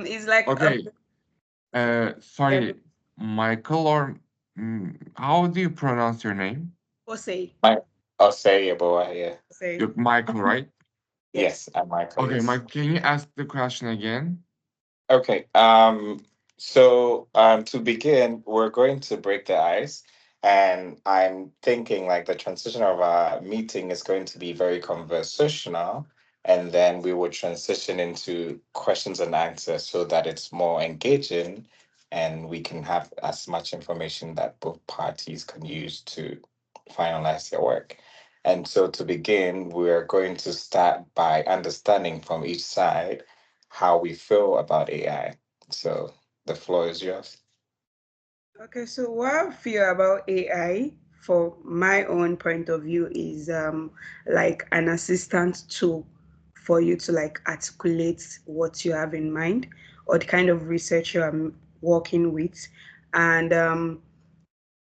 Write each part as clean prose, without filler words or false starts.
It's like Okay. yeah, Sorry, Michael, or how do you pronounce your name? Jose. My, I'll say it, boy. Yeah. Jose. You're Michael, right? Yes. Yes, I'm Michael. Okay, Yes. Mike, can you ask the question again? Okay. To begin, we're going to break the ice, and I'm thinking like the transition of our meeting is going to be very conversational, and then we would transition into questions and answers so that it's more engaging, and we can have as much information that both parties can use to finalize their work. And so to begin, we're going to start by understanding from each side how we feel about AI. So the floor is yours. Okay, so what I feel about AI for my own point of view is like an assistant tool for you to like articulate what you have in mind or the kind of research you are working with. And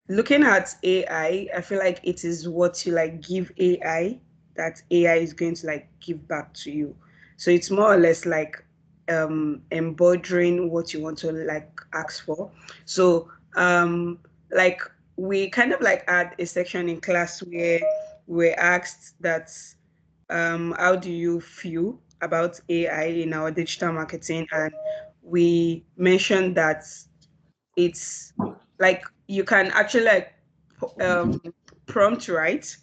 looking at I feel like it is what you like give AI that AI is going to like give back to you. So it's more or less like embroidering what you want to like ask for. So like we kind of like had a section in class where we asked that how do you feel about AI in our digital marketing, and we mentioned that it's like you can actually like um prompt, right?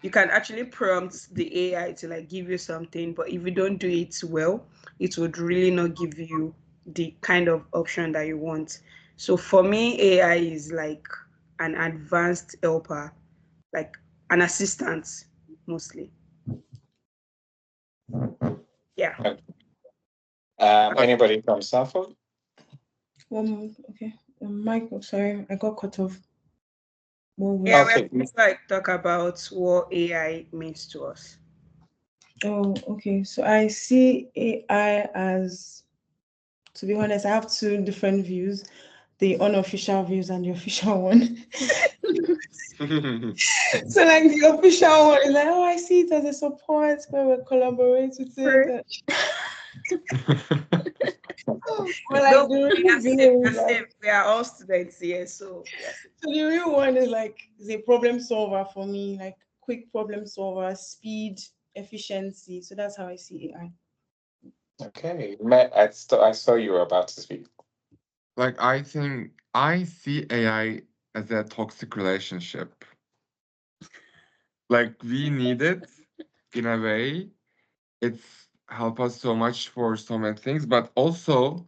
You can actually prompt the AI to like give you something, but if you don't do it well, it would really not give you the kind of option that you want. So for me, AI is like an advanced helper, like an assistant mostly. Yeah. Okay. Like, Anybody from Suffolk? Okay. Michael, sorry, I got cut off. What Yeah, was? we're Okay. going to like talk about what AI means to us. Oh, okay. So I see AI as, to be honest, I have two different views, the unofficial views and the official one. So like the official one is like, oh, I see it as a support where we collaborate with Right. it. But like No, the we real are safe. view We is are safe. like, We are all students here, so we are safe. so the real one is like is a problem solver for me, like quick problem solver, speed, efficiency. So that's how I see AI. Okay. I saw you were about to speak. like I think I see AI as a toxic relationship. Like we need it in a way. It's help us so much for so many things, but also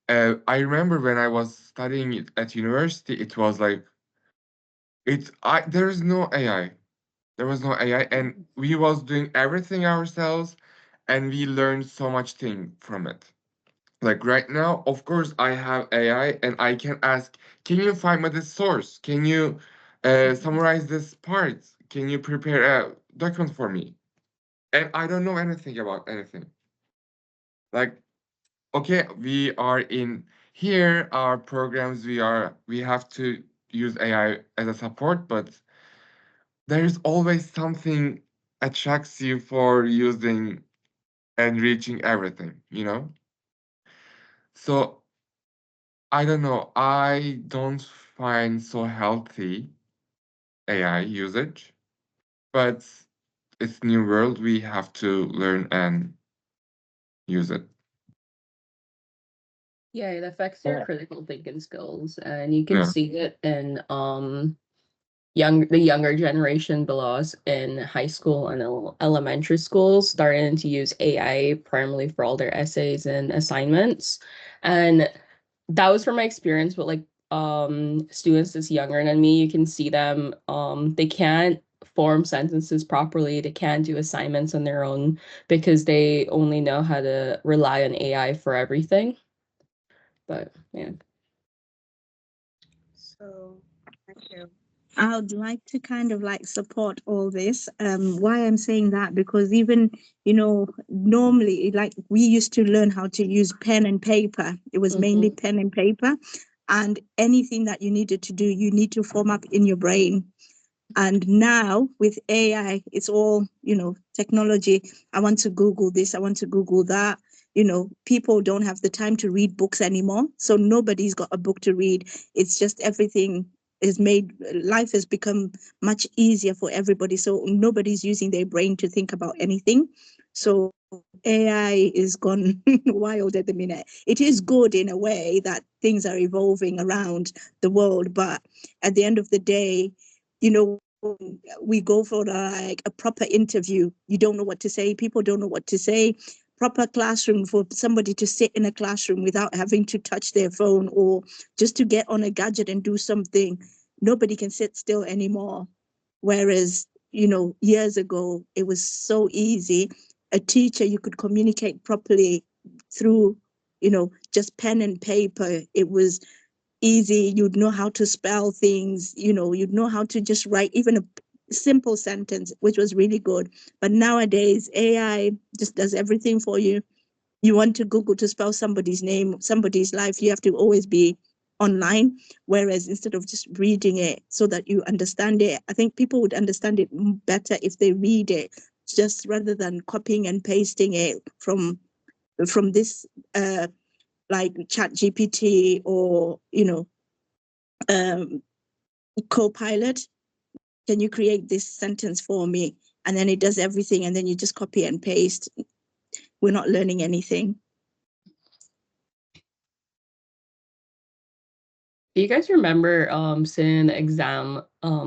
I remember when I was studying it at university, it was like there is no AI. There was no AI, and we was doing everything ourselves, and we learned so much thing from it. Like right now, of course, I have AI, and I can ask, can you find me this source? Can you summarize this part? Can you prepare a document for me? And I don't know anything about anything. Like, okay, we are in here, our programs, we have to use AI as a support, but there is always something attracts you for using and reaching everything, you know? So I don't know. I don't find so healthy AI usage, but it's new world. We have to learn and use it. Yeah, it affects your Yeah. critical thinking skills, and you can Yeah. see it in the younger generation below us in high school and elementary schools starting to use AI primarily for all their essays and assignments. And that was from my experience with like students that's younger than me. You can see them they can't form sentences properly. They can't do assignments on their own because they only know how to rely on AI for everything. But yeah. So, thank you. I would like to kind of like support all this. Why I'm saying that, because even, normally, like we used to learn how to use pen and paper. It was mainly pen and paper. And anything that you needed to do, you need to form up in your brain. And now with AI, it's all, technology. I want to Google this, I want to Google that. people don't have the time to read books anymore. So nobody's got a book to read. It's just everything is made, life has become much easier for everybody. So nobody's using their brain to think about anything. So AI is gone wild at the minute. It is good in a way that things are evolving around the world, but at the end of the day, we go for like a proper interview. You don't know what to say. People don't know what to say. Proper classroom for somebody to sit in a classroom without having to touch their phone or just to get on a gadget and do something. Nobody can sit still anymore. Whereas, years ago, it was so easy. A teacher, you could communicate properly through, just pen and paper. It was easy. You'd know how to spell things, you'd know how to just write even a simple sentence, which was really good. But nowadays, AI just does everything for you. You want to Google to spell somebody's name, somebody's life, you have to always be online. Whereas instead of just reading it so that you understand it, I think people would understand it better if they read it, just rather than copying and pasting it from this like Chat GPT or Copilot. Can you create this sentence for me? And then it does everything, and then you just copy and paste. We're not learning anything. Do you guys remember sitting in the exam,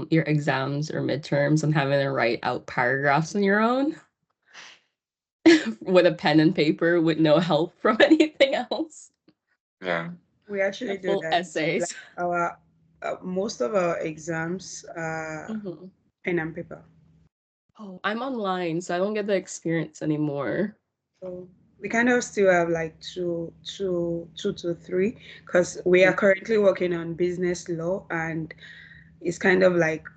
your exams or midterms and having to write out paragraphs on your own with a pen and paper with no help from anything else? Yeah. We actually do Full that. Like essays. our most of our exams are Mhm. pen and paper. Oh, I'm online, so I don't get the experience anymore. So we kind of still have like two to three, because we are currently working on business law, and it's kind of like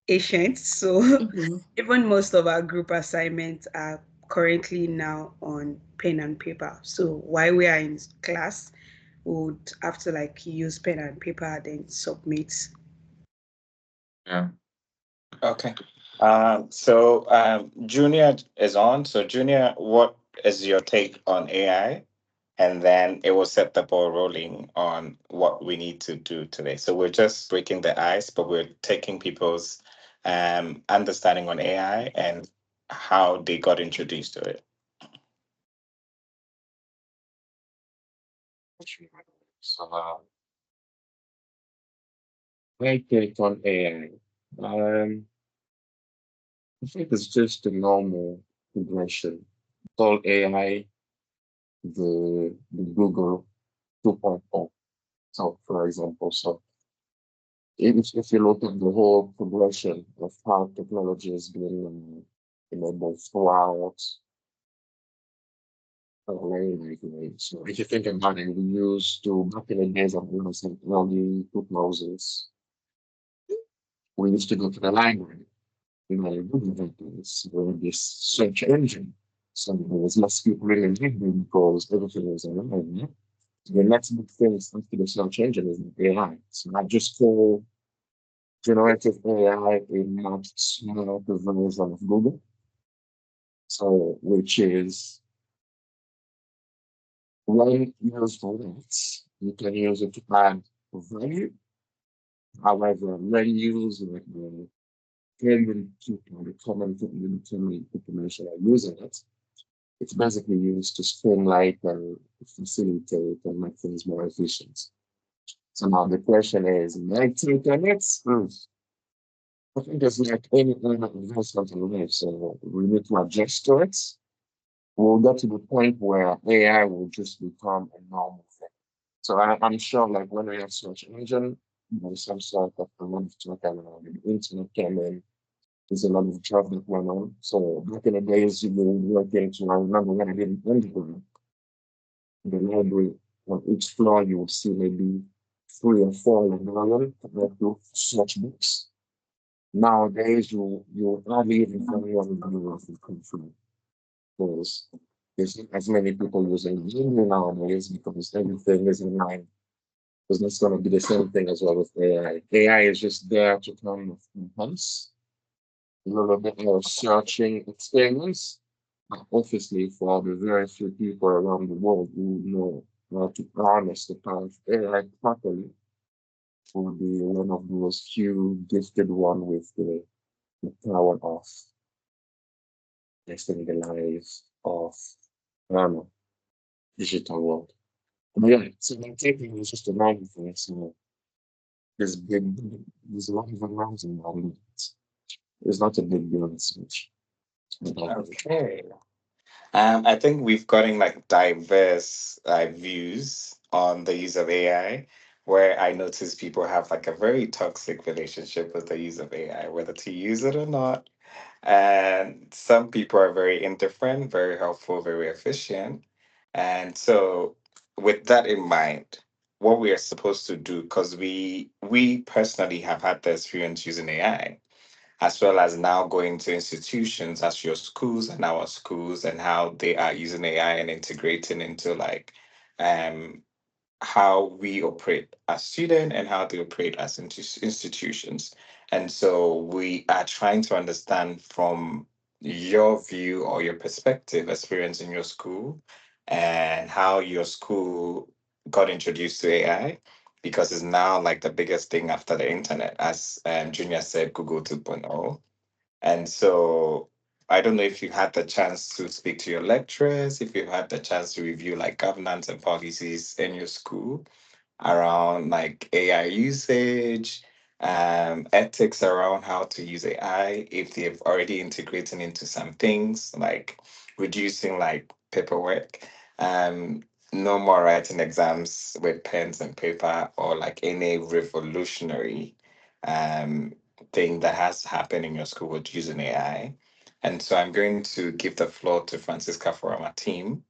ancient. So Mhm. even most of our group assignments are currently now on pen and paper. So while we are in class, we would have to like use pen and paper, then submit. Yeah. Okay. So Junior is on. So Junior, what is your take on AI? And then it will set the ball rolling on what we need to do today. So we're just breaking the ice, but we're taking people's understanding on AI and how they got introduced to it. So, my take on AI. I think it's just a normal progression. Call AI the Google 2.0. So, for example, so if you look at the whole progression of how technology has been, both throughout very likely. So if you think about it, we used to back in the days of early 2000s, we used to go to the library. Google this with this search engine. So there was less people in the library because everything was online. The next big thing after the search engine is AI. So I just call generative AI a much smaller version of Google. So which is when used for that, you can use it to add value. However, when used with the common people, the common population are using it, it's basically used to streamline and facilitate and make things more efficient. So now the question is, my take on it? I think there's like any other investment in life, so we need to adjust to it. We'll get to the point where AI will just become a normal thing. So I'm sure, like when we have search engine, there's some sort of a lot of talk around the internet came in. There's a lot of traffic going on. So back in the days, you were working to, I remember when I did an undergrad, the library on each floor, you would see maybe 3 or 4 librarians that do search books. Nowadays, you hardly even find one librarian who come from because there's not as many people using Gmail nowadays because everything is online. Because that's going to be the same thing as well with AI. AI is just there to kind of enhance a little bit more searching experience, Obviously, for the very few people around the world who know how to harness the power of AI properly, will be one of those few gifted one with the power of testing the lives of um, digital world. But yeah, so my taking is just a normal thing. So there's big, there's a lot of alarms involved. It's not a big deal as much. Okay. I think we've gotten like diverse views on the use of AI, where I notice people have like a very toxic relationship with the use of AI, whether to use it or not. And some people are very indifferent, very helpful, very efficient. And so, with that in mind, what we are supposed to do, because we personally have had the experience using AI, as well as now going to institutions as your schools and our schools, and how they are using AI and integrating into like um how we operate as students and how they operate as institutions. And so we are trying to understand from your view or your perspective, experience in your school, and how your school got introduced to AI, because it's now like the biggest thing after the internet, as Junior said, Google 2.0. And so I don't know if you had the chance to speak to your lecturers, if you had the chance to review like governance and policies in your school around like AI usage, ethics around how to use AI, if they've already integrated into some things like reducing like paperwork, um, no more writing exams with pens and paper, or like any revolutionary um, thing that has happened in your school with using AI. And so I'm going to give the floor to Francisca from our team,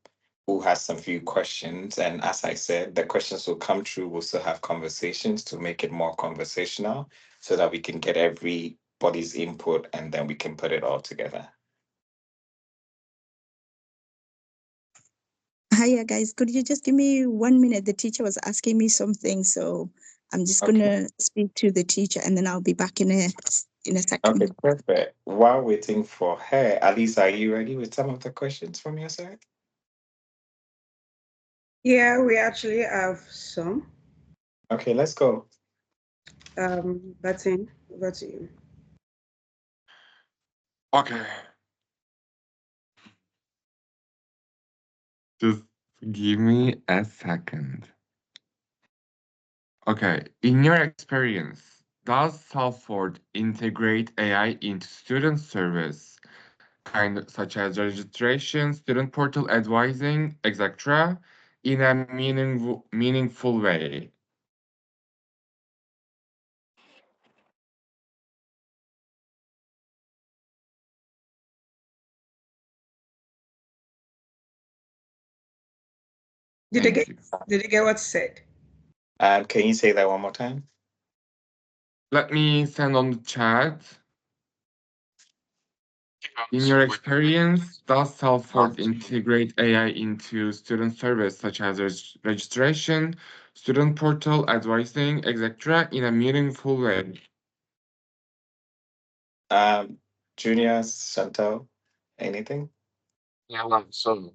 who has some few questions. And as I said, the questions will come through. We'll still have conversations to make it more conversational so that we can get everybody's input and then we can put it all together. Hiya, guys. Could you just give me 1 minute? The teacher was asking me something, so I'm just Okay. gonna speak to the teacher, and then I'll be back in a Okay, second. perfect. While waiting for her, Alice, are you ready with some of the questions from your side? Yeah, we actually have some. Okay, let's go. Button, over to you. Okay. Just give me a second. Okay, in your experience, does Salford integrate AI into student service, kind of such as registration, student portal advising, etc., in a meaningful way? Did they Thank get you. did they get what's said? Can you say that one more time? Let me send on the chat. In your experience, does Salford integrate AI into student service such as registration, student portal, advising, etc., in a meaningful way? Um, Junior, Chantal, anything? Yeah, so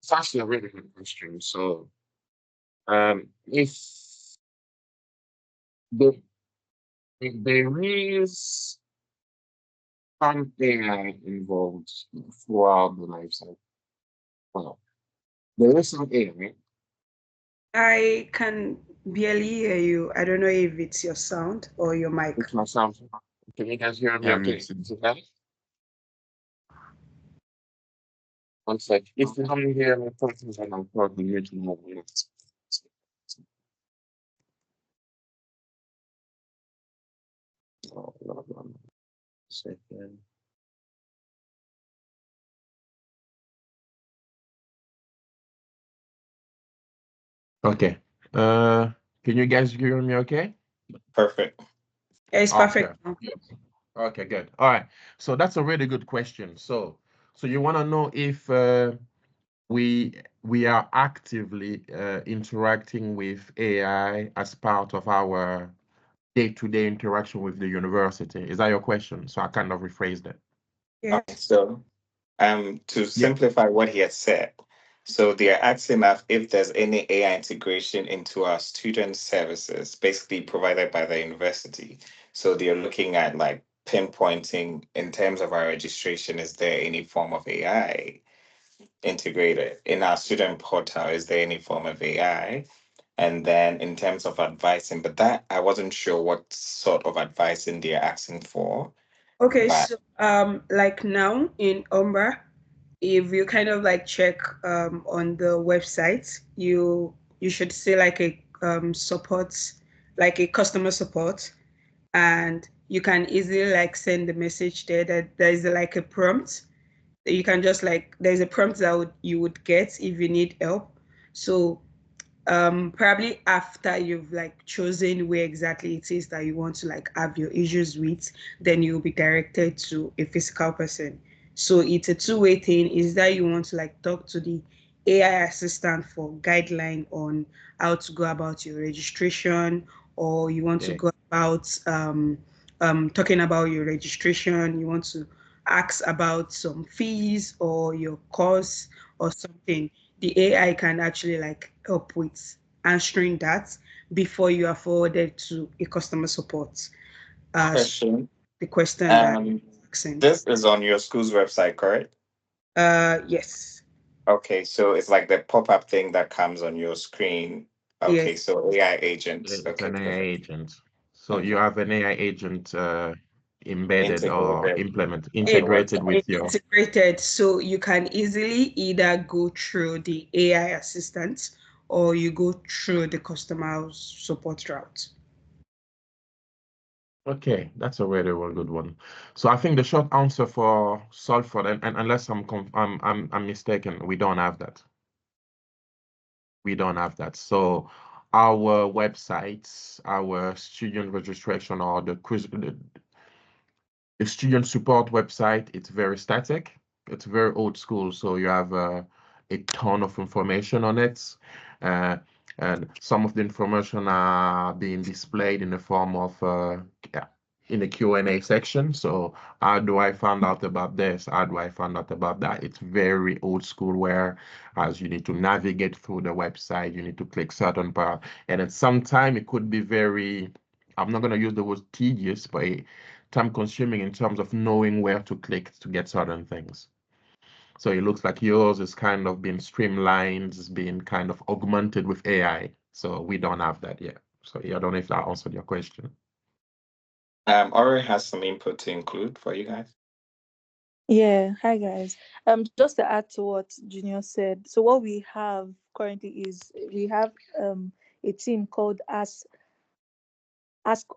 it's actually a really good question. So, if the if there is some AI involved throughout the life cycle, well, there is some AI. I can barely hear you. I don't know if it's your sound or your mic. It's myself. Can you guys hear me? Yeah, Okay, is it better? One sec. If you don't hear me talking, then I'll probably mute my minutes. Oh, no, no, no. Second. Okay. Can you guys hear me okay? perfect. Yeah, it's Okay. perfect now. Okay, good. All right. So that's a really good question. So you want to know if we are actively interacting with AI as part of our day-to-day interaction with the university. Is that your question? So I kind of rephrased it. Yes. So To Yeah. simplify what he had said, so they are asking us if there's any AI integration into our student services, basically provided by the university. So they're looking at like pinpointing in terms of our registration, is there any form of AI integrated in our student portal? Is there any form of AI? And then in terms of advising, but that I wasn't sure what sort of advising they're asking for. Okay, But so like now in Umbra, if you kind of like check on the website, you should see like a support, like a customer support, and you can easily like send the message there that there is like a prompt. You can just like there's a prompt that you would get if you need help. So probably after you've like chosen where exactly it is that you want to like have your issues with, then you'll be directed to a physical person. So it's a two-way thing. Is that you want to like talk to the AI assistant for guideline on how to go about your registration, or you want to Yeah. go about talking about your registration, you want to ask about some fees or your course or something. The AI can actually like help with answering that before you are forwarded to a customer support. So question, the question that um, you're asking. this is on your school's website, correct? Yes, Okay, so it's like the pop-up thing that comes on your screen. Okay, yes. so AI agents. It's Okay, an AI perfect. agent. So you Mm-hmm. have an AI agent embedded or Integrated on the integrated website. with your. Integrated, so you can easily either go through the AI assistant or you go through the customer support route. Okay, that's a really, really good one. So I think the short answer for Salford, and unless I'm mistaken, we don't have that. We don't have that. So our websites, our student registration, or the student support website, it's very static. It's very old school. So you have a ton of information on it. Uh, and some of the information are being displayed in the form of yeah, in the Q&A section. So how do I find out about this? How do I find out about that? It's very old school where as you need to navigate through the website, you need to click certain part. And at some time it could be very, I'm not going to use the word tedious, but time consuming in terms of knowing where to click to get certain things. So it looks like yours is kind of being streamlined, is being kind of augmented with AI. So we don't have that yet. So yeah, I don't know if that answered your question. Ori has some input to include for you guys. Yeah, hi guys. Just to add to what Junior said, so what we have currently is we have a team called Ask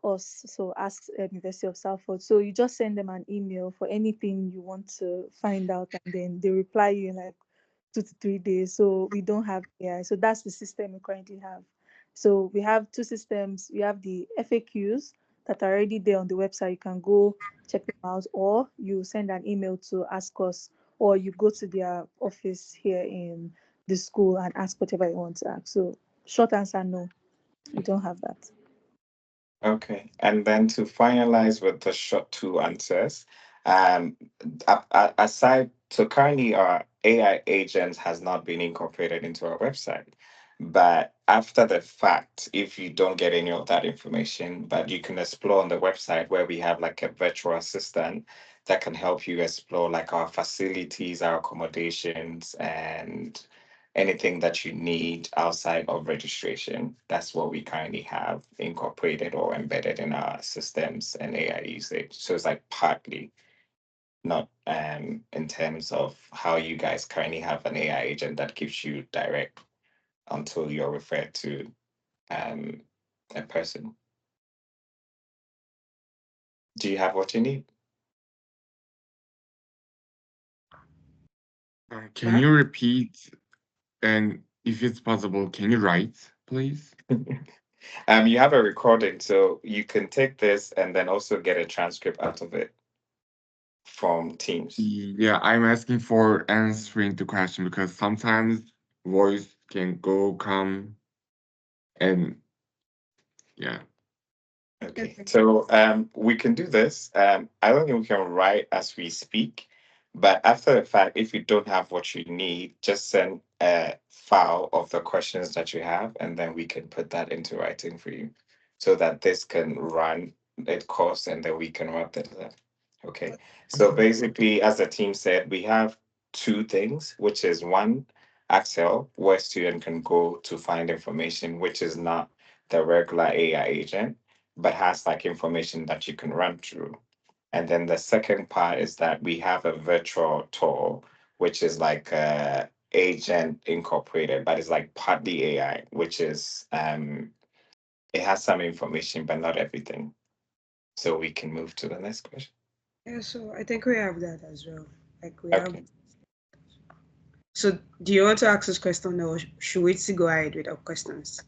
Us, so Ask University of Salford. So you just send them an email for anything you want to find out, and then they reply you in like 2 to 3 days. So we don't have AI. So that's the system we currently have. So we have two systems. We have the FAQs that are already there on the website. You can go check them out, or you send an email to Ask Us, or you go to their office here in the school and ask whatever you want to ask. So short answer, no, we don't have that. Okay, and then to finalize with the short two answers, aside, so currently our AI agent has not been incorporated into our website, but after the fact, if you don't get any of that information, but you can explore on the website where we have like a virtual assistant that can help you explore like our facilities, our accommodations, and anything that you need outside of registration. That's what we currently have incorporated or embedded in our systems and AI usage. So it's like partly, not in terms of how you guys currently have an AI agent that gives you direct until you're referred to um a person. Do you have what you need? Can you repeat? And if it's possible, can you write, please? You have a recording, so you can take this and then also get a transcript out of it from Teams. Yeah, I'm asking for answering the question because sometimes voice can go, come, and yeah. Okay, so we can do this. I don't think we can write as we speak, But after the fact, if you don't have what you need, just send a file of the questions that you have, and then we can put that into writing for you so that this can run its course and then we can wrap this up. Okay. So basically, as the team said, we have two things, which is one, Excel, where student can go to find information, which is not the regular AI agent, but has like information that you can run through. And then the second part is that we have a virtual tool, which is like a agent incorporated, but it's like partly AI, which is it has some information but not everything. So we can move to the next question. Yeah, so I think we have that as well. Like we have. Okay. So do you want to ask this question or should we still go ahead with our questions?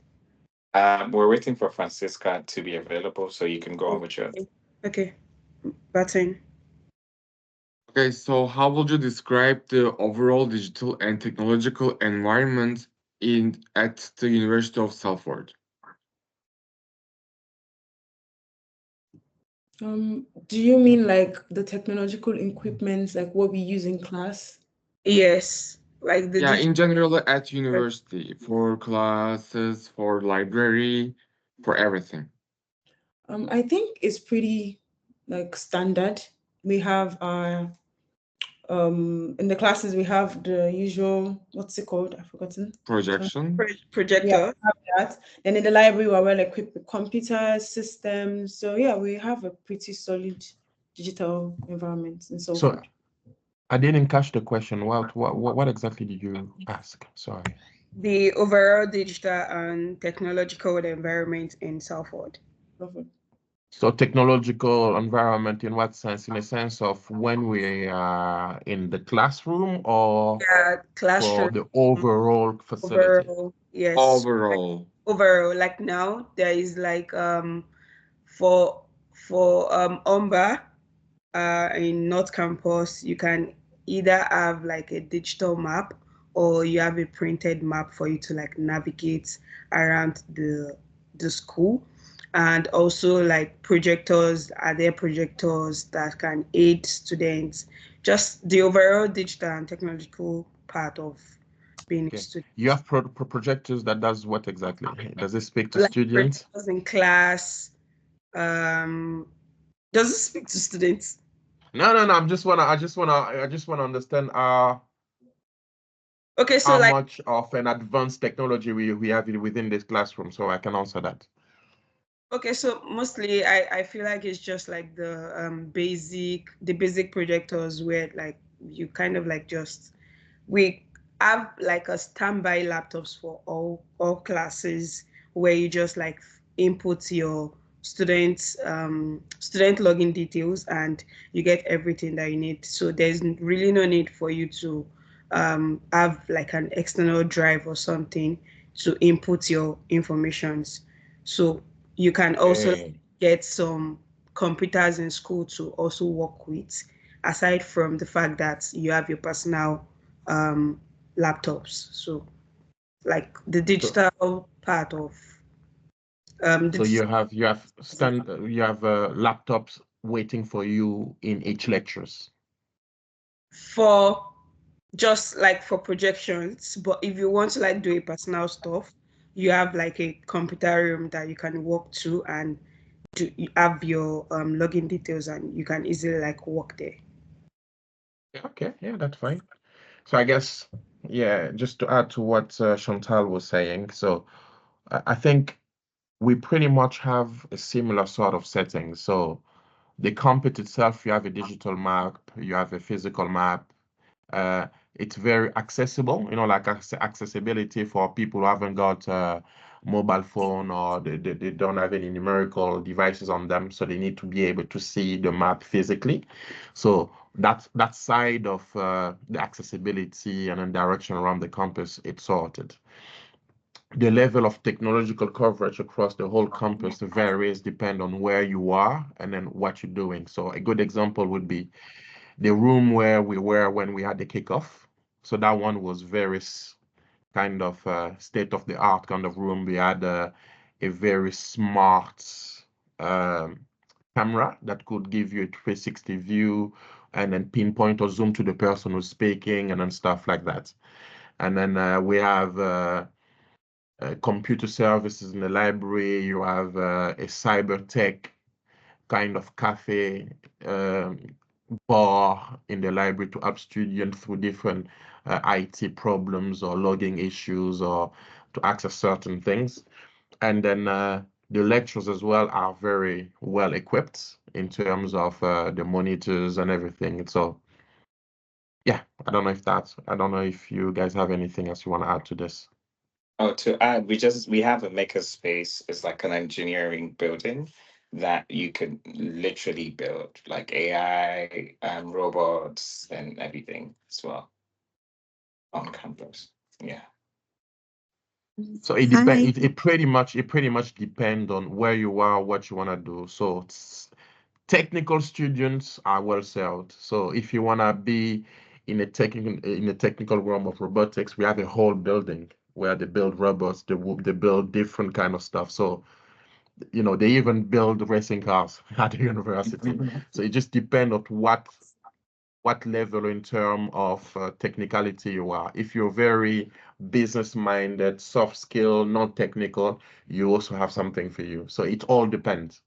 We're waiting for Francisca to be available, so you can go on with yours. Okay. Button. Okay, so how would you describe the overall digital and technological environment at the University of Salford? Do you mean like the technological equipment, like what we use in class? Yes. Like the Yeah, in general at university, for classes, for library, for everything. I think it's pretty like standard. We have our in the classes we have the usual, what's it called? I've forgotten. Projection. Yeah, projector. we have that. Then in the library we're well equipped with computers, systems. So yeah, we have a pretty solid digital environment and so So forth. I didn't catch the question. What exactly did you ask? Sorry. The overall digital and technological environment in Salford. Lovely. So technological environment in what sense? In a sense of when we are in the classroom or Yeah, for classroom the overall facility? overall. Yes. Overall. Overall, like now there is like for Umba in North Campus, you can either have like a digital map or you have a printed map for you to like navigate around the school. And also like projectors, are there projectors that can aid students? Just the overall digital and technological part of being a Okay. student. You have projectors that does what exactly? Does it speak to Like students? projectors in class. Um, does it speak to students? No. I just wanna understand Okay, so how like much of an advanced technology we have within this classroom, so I can answer that. okay, so mostly I feel like it's just like the basic projectors where like you kind of like just we have like a standby laptops for all classes where you just like input your student login details and you get everything that you need. So there's really no need for you to have like an external drive or something to input your informations. So you can also Okay. get some computers in school to also work with, aside from the fact that you have your personal um, laptops. So, like the So digital part of the so digital you have laptops waiting for you in each lectures. for just like for projections. But if you want to like do a personal stuff, you have like a computer room that you can walk to and you have your login details and you can easily like walk there. Yeah, okay, yeah, that's fine. So I guess, yeah, just to add to what Chantal was saying, so I think we pretty much have a similar sort of setting. So the campus itself, you have a digital map, you have a physical map. Uh, it's very accessible, like accessibility for people who haven't got a mobile phone or they don't have any numerical devices on them, so they need to be able to see the map physically. So that side of the accessibility and then direction around the campus, it's sorted. The level of technological coverage across the whole campus varies depend on where you are and then what you're doing. So a good example would be the room where we were when we had the kickoff. So that one was very kind of state of the art kind of room. We had a very smart um, camera that could give you a 360 view, and then pinpoint or zoom to the person who's speaking and then stuff like that. And then we have computer services in the library. You have a cyber tech kind of cafe, bar in the library to help students through different IT problems or logging issues or to access certain things. And then the lectures as well are very well equipped in terms of the monitors and everything. So yeah, I don't know if you guys have anything else you want to add to this. Oh, to add, we have a maker space. It's like an engineering building that you can literally build, like AI and robots and everything as well on campus. Yeah. So it I depends. like It pretty much depends on where you are, what you want to do. So technical students are well served. So if you want to be in a technical realm of robotics, we have a whole building where they build robots, they build different kind of stuff. So they even build racing cars at the university. So it just depends on what level in terms of technicality you are. If you're very business minded, soft skill, non-technical, you also have something for you. So it all depends.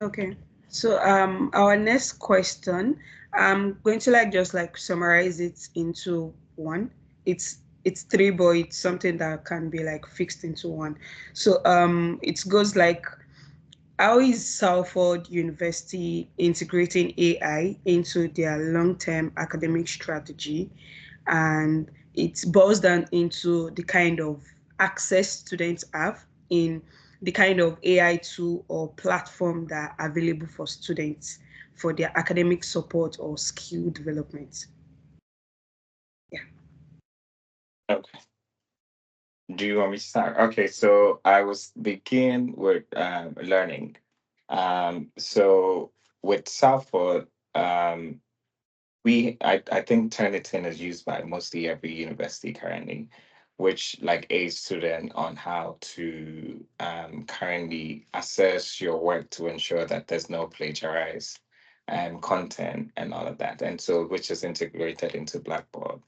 Okay. So our next question, I'm going to just summarize it into one. It's three, but it's something that can be fixed into one. So it goes like, how is Salford University integrating AI into their long-term academic strategy? And it boils down into the kind of access students have in the kind of AI tool or platform that are available for students for their academic support or skill development. Yeah. Okay. Do you want me to start? Okay, so I was begin with learning. So with Southwood, I think Turnitin is used by mostly every university currently, which like aids student on how to currently assess your work to ensure that there's no plagiarize content and all of that. And so which is integrated into Blackboard.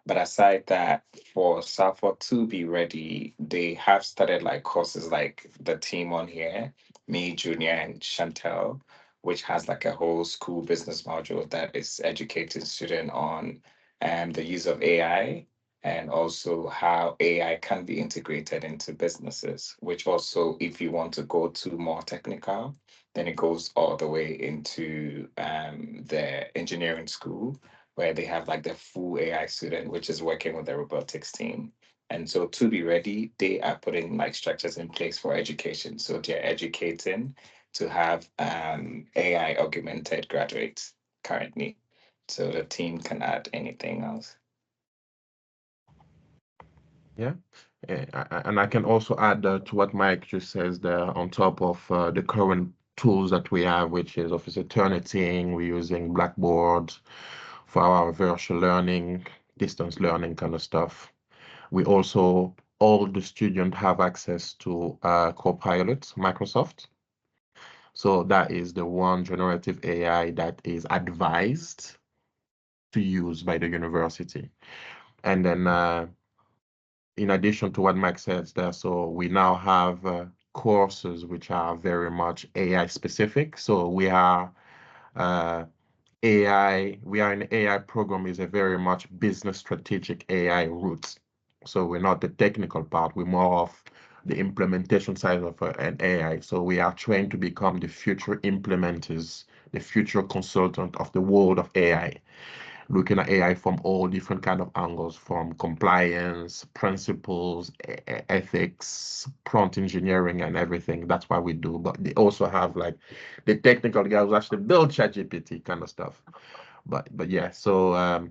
But aside that, for Southwood to be ready, they have started like courses like the team on here, me, Junior, and Chantel, which has like a whole school business module that is educating students on the use of AI and also how AI can be integrated into businesses, which also, if you want to go to more technical, then it goes all the way into the engineering school where they have like the full AI student, which is working with the robotics team. And so to be ready, they are putting like structures in place for education. So they're educating to have AI augmented graduates currently. So the team can add anything else. Yeah. And I can also add to what Mike just says there on top of the current tools that we have, which is obviously Turnitin. We're using Blackboard for our virtual learning, distance learning kind of stuff. We also, all the students have access to Copilot, Microsoft. So that is the one generative AI that is advised to use by the university. And then in addition to what Mike says there, so we now have courses which are very much AI specific. So we are an AI program is a very much business strategic AI route. So we're not the technical part, we're more of the implementation side of an AI. So we are trained to become the future implementers, the future consultant of the world of AI, looking at AI from all different kind of angles, from compliance, principles, ethics, prompt engineering, and everything. That's what we do. But they also have like the technical guys who actually build ChatGPT kind of stuff. But yeah, so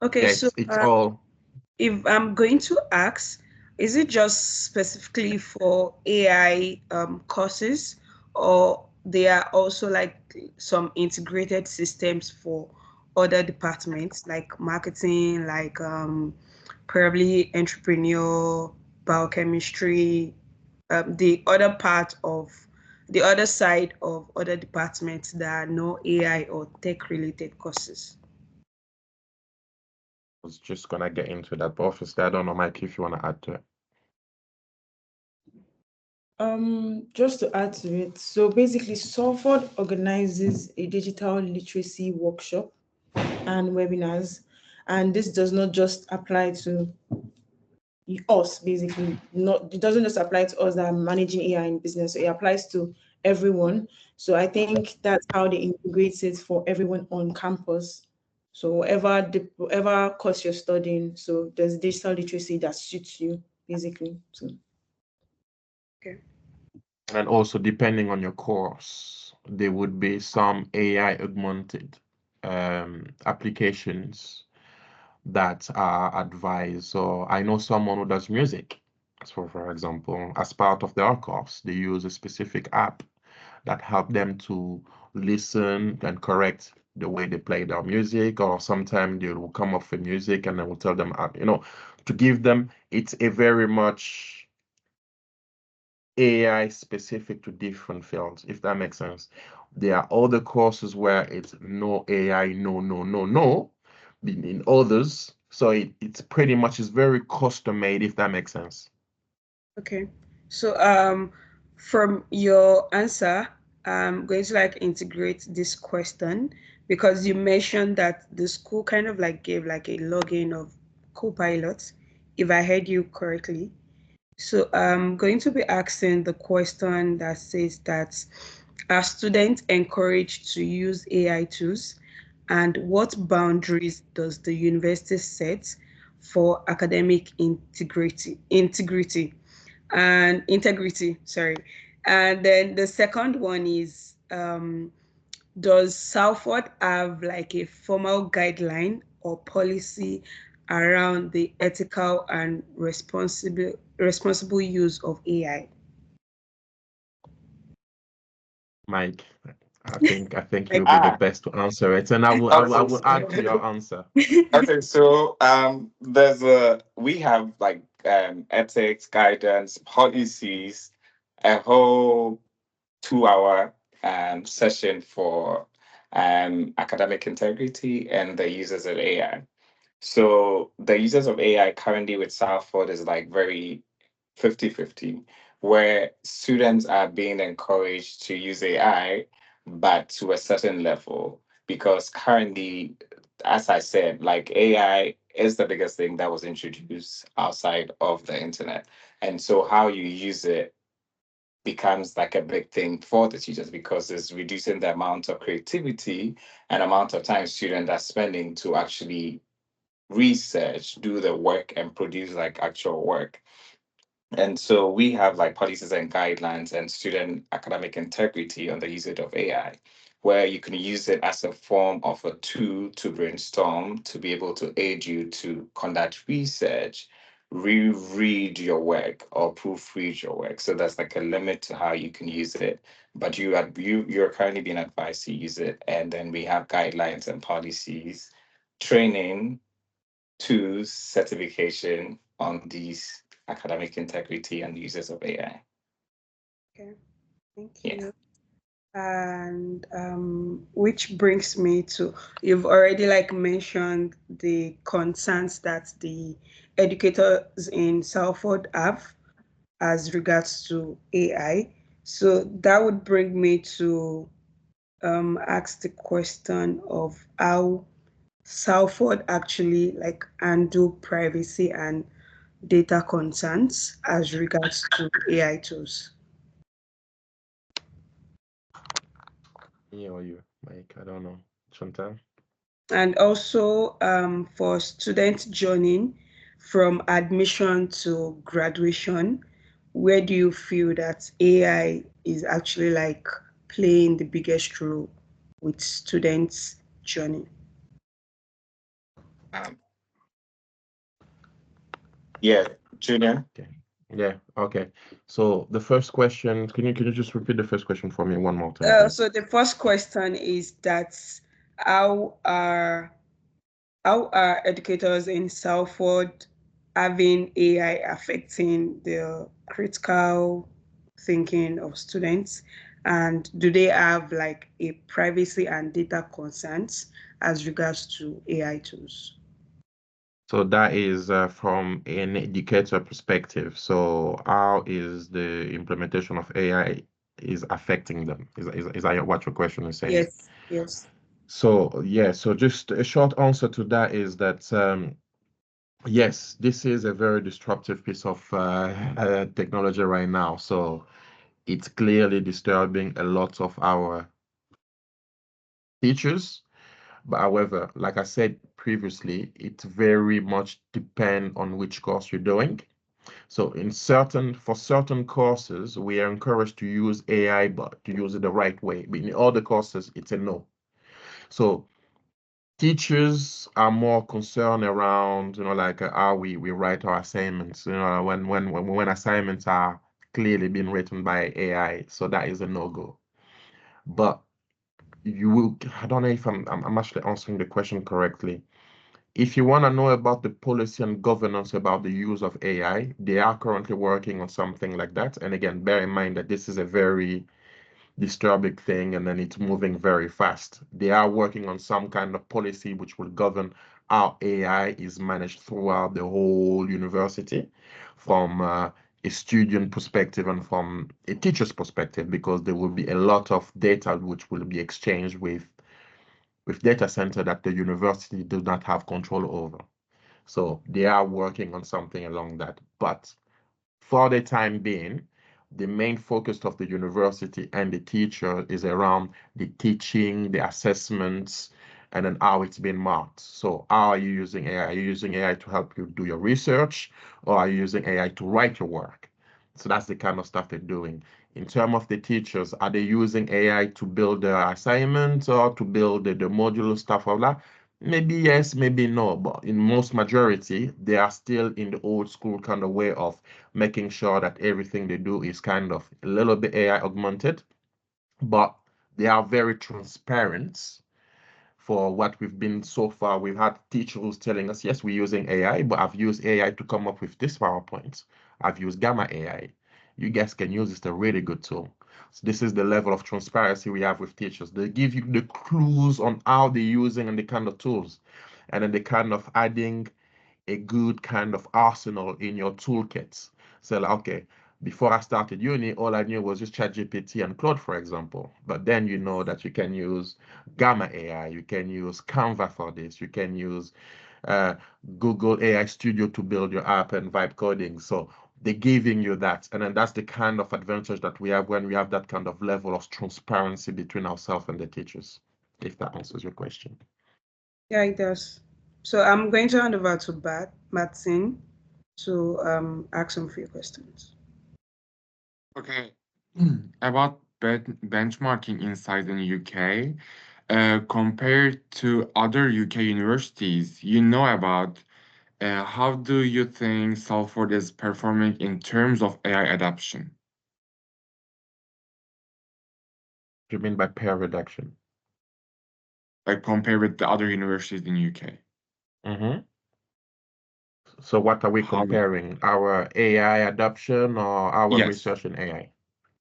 Okay, yeah, so it's all. if I'm going to ask, is it just specifically for AI courses, or there are also like some integrated systems for other departments like marketing, like probably entrepreneur, biochemistry, the other part of the other side of other departments that are no AI or tech related courses? I was just gonna get into that, but obviously I don't know, Mike, if you want to add to it. Just to add to it, so basically Salford organizes a digital literacy workshop and webinars, and this does not just apply to us, basically. Not, it doesn't just apply to us that are managing AI in business, so it applies to everyone. So I think that's how they integrate it for everyone on campus. So whatever course you're studying, so there's digital literacy that suits you, basically. So Okay. And also, depending on your course, there would be some AI augmented applications that are advised. So I know someone who does music. So, for example, as part of their course, they use a specific app that help them to listen and correct the way they play their music, or sometimes they will come up with music and then will tell them, to give them, it's a very much AI specific to different fields, if that makes sense. There are other courses where it's no AI, no, no, no, no, in others. So it's pretty much is very custom made, if that makes sense. Okay. So from your answer, I'm going to like integrate this question because you mentioned that the school kind of like gave like a login of Copilot, if I heard you correctly. So I'm going to be asking the question that says that are students encouraged to use AI tools, and what boundaries does the university set for academic integrity, sorry. And then the second one is, does Salford have like a formal guideline or policy around the ethical and responsible use of AI? Mike, I think Like, you'll be the Ah, best to answer it, and I will add to your answer. okay, so we have like ethics, guidance, policies, a whole 2 hour session for academic integrity and the users of AI. So the users of AI currently with Salford is like very 50-50, where students are being encouraged to use AI, but to a certain level. Because currently, as I said, like AI is the biggest thing that was introduced outside of the internet. And so how you use it becomes like a big thing for the teachers because it's reducing the amount of creativity and amount of time students are spending to actually research, do the work, and produce like actual work. And so we have like policies and guidelines and student academic integrity on the usage of AI, where you can use it as a form of a tool to brainstorm, to be able to aid you to conduct research, reread your work or proofread your work. So there's like a limit to how you can use it. But you're currently being advised to use it. And then we have guidelines and policies, training, to certification on these academic integrity and uses of AI. okay, thank Yeah. you. And which brings me to, you've already like mentioned the concerns that the educators in Salford have as regards to AI. So that would bring me to ask the question of how Salford actually like handle privacy and data concerns as regards to AI tools. Me or you, Mike? I don't know. Chantal? And also for student journey from admission to graduation, where do you feel that AI is actually like playing the biggest role with students' journey? Um, yeah, Junior. Okay. Yeah, okay. So the first question, can you just repeat the first question for me one more time, please? So the first question is that how are how are educators in Salford having AI affecting the critical thinking of students? And do they have like a privacy and data concerns as regards to AI tools? So that is from an educator perspective. So how is the implementation of AI is affecting them? Is that what your question is saying? Yes, yes. So yeah, so just a short answer to that is that yes, this is a very disruptive piece of technology right now. So it's clearly disturbing a lot of our teachers. But however, like I said previously, it very much depend on which course you're doing. So for certain courses, we are encouraged to use AI, but to use it the right way. But in other courses, it's a no. So teachers are more concerned around, like how we write our assignments, when assignments are clearly being written by AI. So that is a no-go. But I don't know if I'm actually answering the question correctly. If you want to know about the policy and governance about the use of AI, they are currently working on something like that. And again, bear in mind that this is a very disturbing thing and then it's moving very fast. They are working on some kind of policy which will govern how AI is managed throughout the whole university from a student perspective and from a teacher's perspective, because there will be a lot of data which will be exchanged with data center that the university does not have control over. So they are working on something along that. But for the time being, the main focus of the university and the teacher is around the teaching, the assessments, and then how it's being marked. So how are you using AI? Are you using AI to help you do your research, or are you using AI to write your work? So that's the kind of stuff they're doing. In terms of the teachers, are they using AI to build their assignments or to build the modular stuff of that? Maybe yes, maybe no, but in most majority, they are still in the old school kind of way of making sure that everything they do is kind of a little bit AI augmented, but they are very transparent for what we've been so far. We've had teachers telling us, yes, we're using AI, but I've used AI to come up with this PowerPoint. I've used Gamma AI. You guys can use it. It's a really good tool. So this is the level of transparency we have with teachers. They give you the clues on how they're using and the kind of tools, and then they kind of adding a good kind of arsenal in your toolkits. So like, okay, before I started uni, all I knew was just ChatGPT and Claude, for example. But then you know that you can use Gamma AI, you can use Canva for this, you can use uh, Google AI Studio to build your app and vibe coding. So they're giving you that. And then that's the kind of advantage that we have when we have that kind of level of transparency between ourselves and the teachers, if that answers your question. Yeah, it does. So I'm going to hand over to Martin to ask some few questions. Okay. About benchmarking inside the UK, compared to other UK universities, about how do you think Salford is performing in terms of AI adoption? What do you mean by pair reduction? Like compared with the other universities in UK? Mm-hmm. So what are we How? comparing? Our AI adoption or our Yes. research in AI?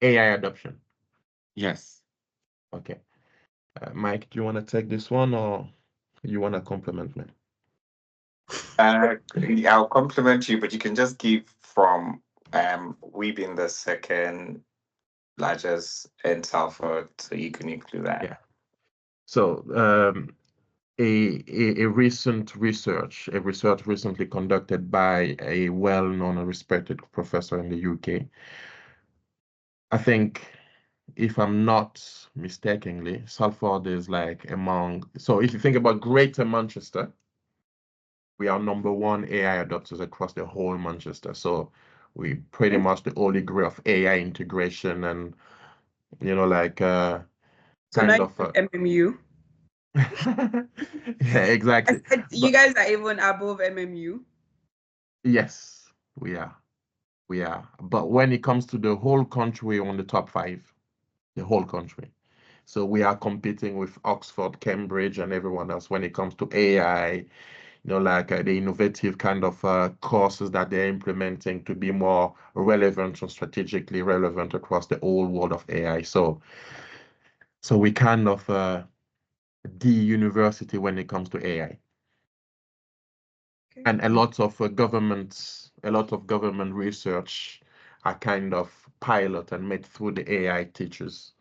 AI adoption. Yes. Okay. Mike, do you want to take this one or you want to compliment me? I'll compliment you, but you can just give from we being the second largest in Salford, so you can include that. Yeah. So a recent a research recently conducted by a well-known and respected professor in the UK. I think, if I'm not mistakenly, Salford is like so if you think about Greater Manchester, we are number one AI adopters across the whole Manchester. So we pretty much the holy grail of AI integration and, like So now kind you of. have MMU. Yeah, I exactly. said you But guys are even above MMU. yes, we are. We are. But when it comes to the whole country, we're on the top five, the whole country. So we are competing with Oxford, Cambridge, and everyone else when it comes to AI like the innovative kind of courses that they're implementing to be more relevant or strategically relevant across the whole world of AI. So we kind of the university when it comes to AI. Okay. And a lot of government research are kind of pilot and made through the AI teachers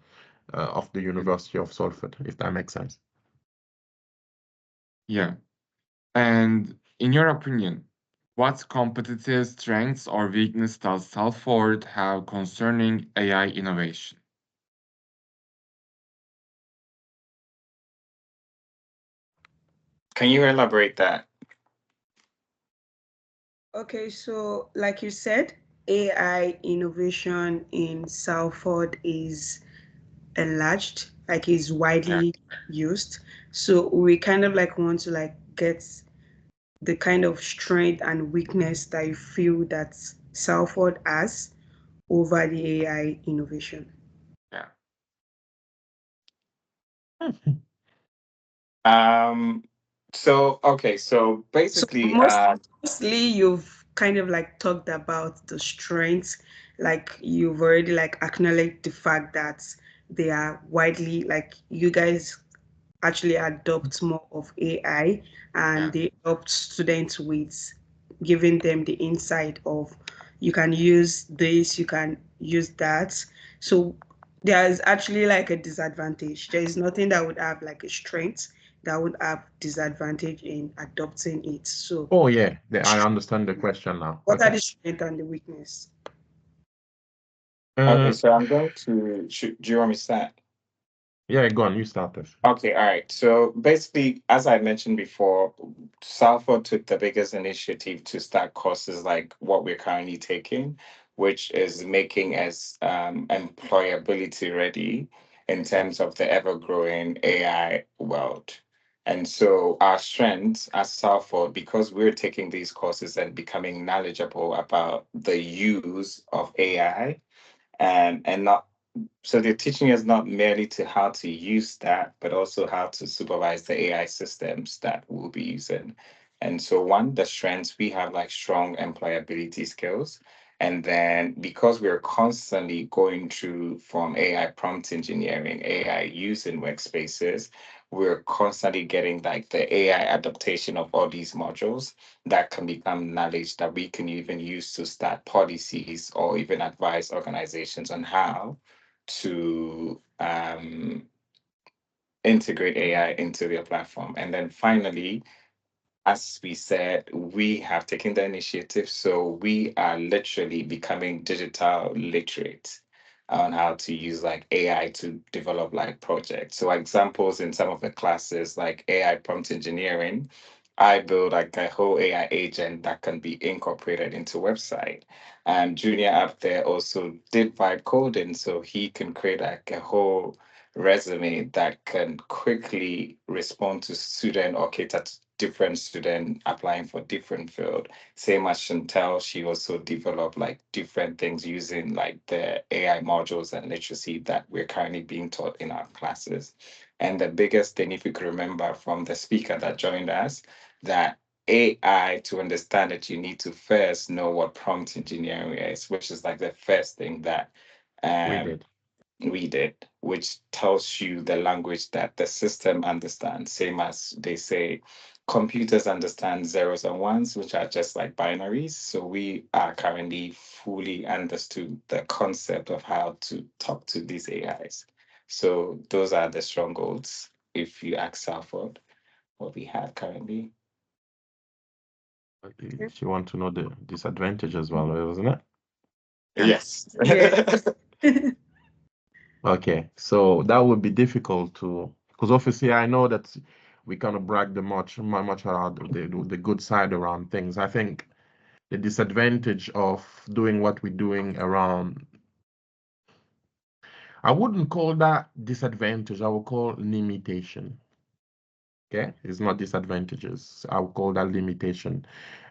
of the University of Salford, if that makes sense. Yeah. And in your opinion, what competitive strengths or weakness does Salford have concerning AI innovation? Can you elaborate that? Okay, so like you said, AI innovation in Salford is enlarged, like is Yeah. widely used. So we kind of like want to like get the kind of strength and weakness that you feel that Salford has over the AI innovation. Yeah. Um, so okay, so So basically, mostly you've kind of like talked about the strengths, like you've already like acknowledged the fact that they are widely like you guys actually adopt more of AI and Yeah. they help students with giving them the insight of you can use this, you can use that. So there is actually like a disadvantage. There is nothing that would have like a strength that would have disadvantage in adopting it. So Oh yeah, I understand the question now. what are Okay. the strength and the weakness? okay, Uh, so I'm going to. Do you want me to start? yeah, go on, you start this. Okay, all right. So basically, as I mentioned before, Salford took the biggest initiative to start courses like what we're currently taking, which is making us employability ready in terms of the ever growing AI world. And so, our strengths as Salford, because we're taking these courses and becoming knowledgeable about the use of AI, and not so they're teaching us not merely to how to use that, but also how to supervise the AI systems that we'll be using. And so one, the strengths, we have like strong employability skills. And then because we're constantly going through from AI prompt engineering, AI use in workspaces, we're constantly getting like the AI adaptation of all these modules that can become knowledge that we can even use to start policies or even advise organizations on how to integrate AI into their platform. And then finally, as we said, we have taken the initiative. So we are literally becoming digital literate on how to use like AI to develop like projects. So examples in some of the classes like AI prompt engineering, I build like a whole AI agent that can be incorporated into website. And Junior up there also did vibe coding, so he can create like a whole resume that can quickly respond to student or cater to different student applying for different field. Same as Chantel, she also developed like different things using like the AI modules and literacy that we're currently being taught in our classes. And the biggest thing, if you could remember from the speaker that joined us, that AI, to understand it, you need to first know what prompt engineering is, which is like the first thing that We um, did. we did, which tells you the language that the system understands. Same as they say, computers understand zeros and ones, which are just like binaries. So we are currently fully understood the concept of how to talk to these AIs. So those are the strongholds. If you ask Salford, what we have currently. She want to know the disadvantage as well, isn't it? Yes. Yeah. Okay, so that would be difficult to, because obviously I know that we kind of brag much about the good side around things. I think the disadvantage of doing what we're doing around, I wouldn't call that disadvantage. I would call limitation. Okay, it's not disadvantages. I would call that limitation.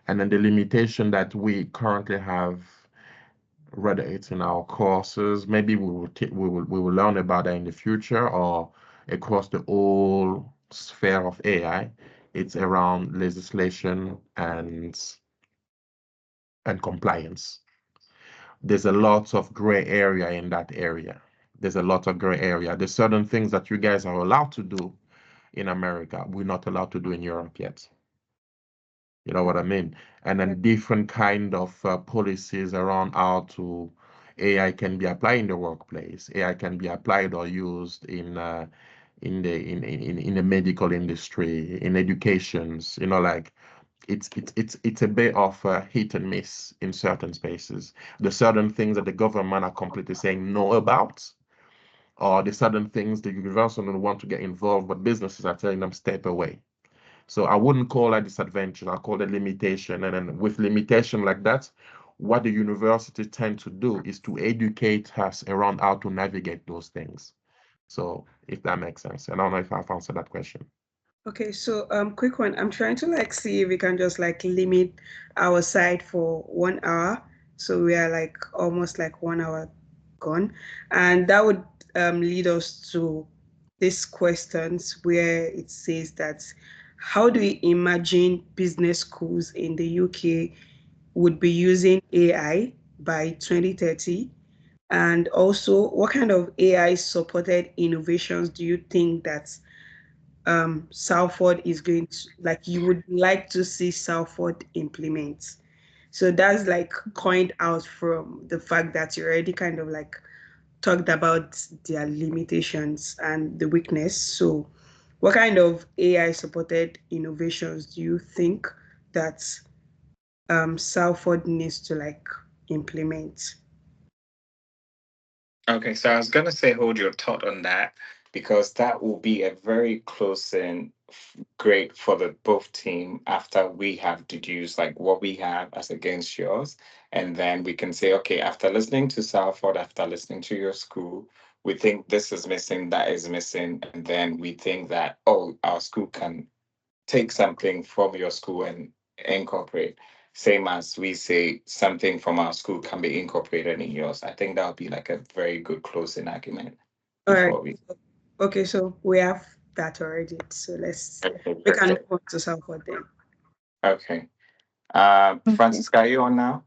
And then the limitation that we currently have, whether it's in our courses, maybe we will learn about that in the future or across the whole sphere of AI, It's around legislation and compliance. There's a lot of gray area in that area. There's a lot of gray area. There's certain things that you guys are allowed to do in America, we're not allowed to do in Europe yet. You know what I mean? And then different kind of policies around how to AI can be applied in the workplace. AI can be applied or used in the medical industry, in educations. You know, like it's a bit of a hit and miss in certain spaces. There's certain things that the government are completely saying no about, or there's certain things the university don't want to get involved, but businesses are telling them step away. So I wouldn't call that disadvantage. I call it limitation. And then with limitation like that, what the university tend to do is to educate us around how to navigate those things. So if that makes sense. And I don't know if I've answered that question. Okay, so quick one. I'm trying to like see if we can just like limit our side for 1 hour. So we are like almost like 1 hour gone. And that would lead us to these questions where it says that how do you imagine business schools in the UK would be using AI by 2030? And also, what kind of AI supported innovations do you think that Salford is going to, like, you would like to see Salford implement? So that's like coined out from the fact that you already kind of like talked about their limitations and the weakness. So what kind of AI supported innovations do you think that Salford needs to like implement? Okay, so I was gonna say hold your thought on that because that will be a very close in great for the both team after we have deduced like what we have as against yours, and then we can say, okay, after listening to Salford, after listening to your school, we think this is missing, that is missing, and then we think that oh, our school can take something from your school and incorporate. Same as we say something from our school can be incorporated in yours. I think that would be like a very good closing argument All right. before we. Okay, so we have that already. So Okay, we can move perfect. on to Salford then. Okay. Okay. Francisca, are you on now?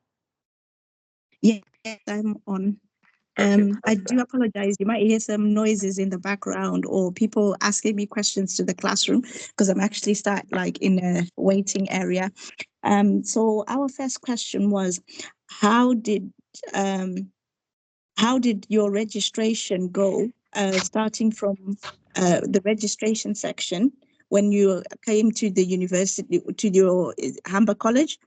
Yes, I'm on. Okay, I do perfect. apologize. You might hear some noises in the background or people asking me questions to the classroom because I'm actually start like in a waiting area. So our first question was, how did um how did your registration go? Starting from the registration section when you came to the university to your Humber College.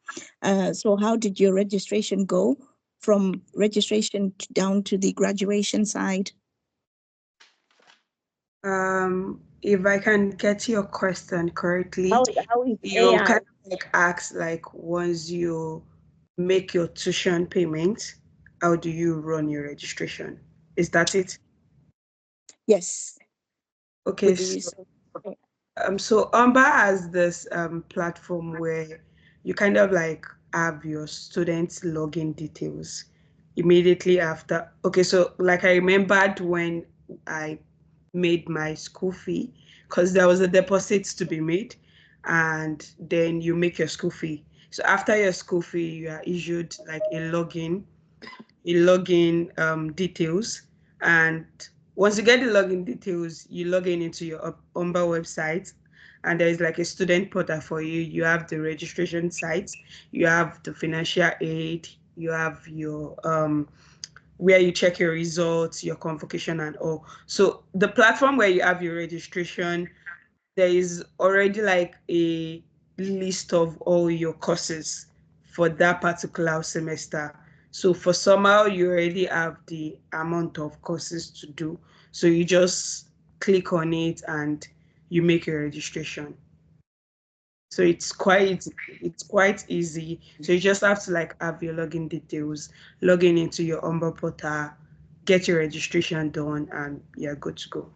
So how did your registration go from registration down to the graduation side? If I can get your question correctly, How is you AI? kind of like ask like once you make your tuition payment, how do you run your registration? Is that it? Yes, Okay, with the so use of So Umber has this platform where you kind of like have your students' login details immediately after. Okay, so like I remembered when I made my school fee, because there was a deposit to be made, and then you make your school fee. So after your school fee, you are issued like you log in details, and once you get the login details, you log in into your Umber website, and there is like a student portal for you. You have the registration site, you have the financial aid, you have your where you check your results, your convocation, and all. So the platform where you have your registration, there is already like a list of all your courses for that particular semester. So for summer, you already have the amount of courses to do. So you just click on it and you make your registration. So it's quite easy. So you just have to like have your login details, log in into your Umber portal, get your registration done, and you're good to go.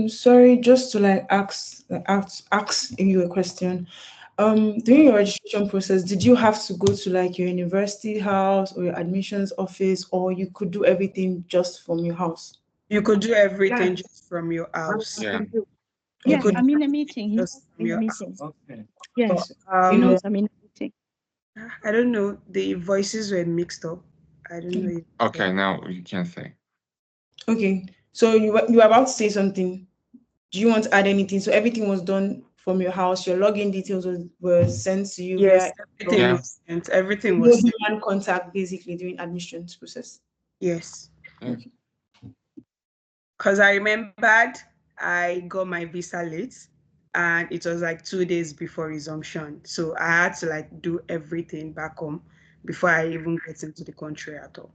Sorry, just to like ask you a question. During your registration process, did you have to go to like your university house or your admissions office, or you could do everything just from your house? You could do everything just from your house. Yeah. Yeah, could I'm in a meeting. He's just in a your meeting. Okay. Yes, he um knows I'm in a meeting. I don't know. The voices were mixed up. I don't know. Okay, now you can say. Okay. So you were about to say something. Do you want to add anything? So everything was done from your house. Your login details were sent to you Yes, via everything Yeah. was sent. Everything no was sent. human contact basically during admissions process. Yes. Yeah. Okay. Because I remembered I got my visa late and it was like 2 days before resumption. So I had to like do everything back home before I even get into the country at all.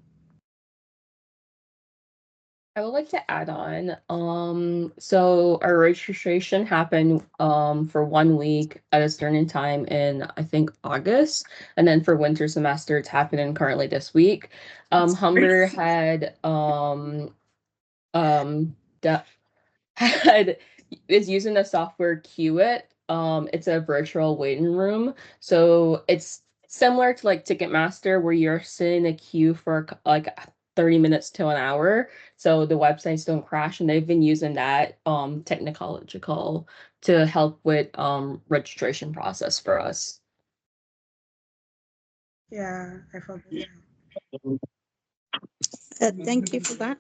I would like to add on. So our registration happened for 1 week at a certain time in I think August, and then for winter semester it's happening currently this week. Humber had da- had is using the software Qt. It's a virtual waiting room, so it's similar to like Ticketmaster, where you're sitting in a queue for like 30 minutes to an hour, so the websites don't crash. And they've been using that technological to help with registration process for us. Yeah, I forgot that. Thank you for that.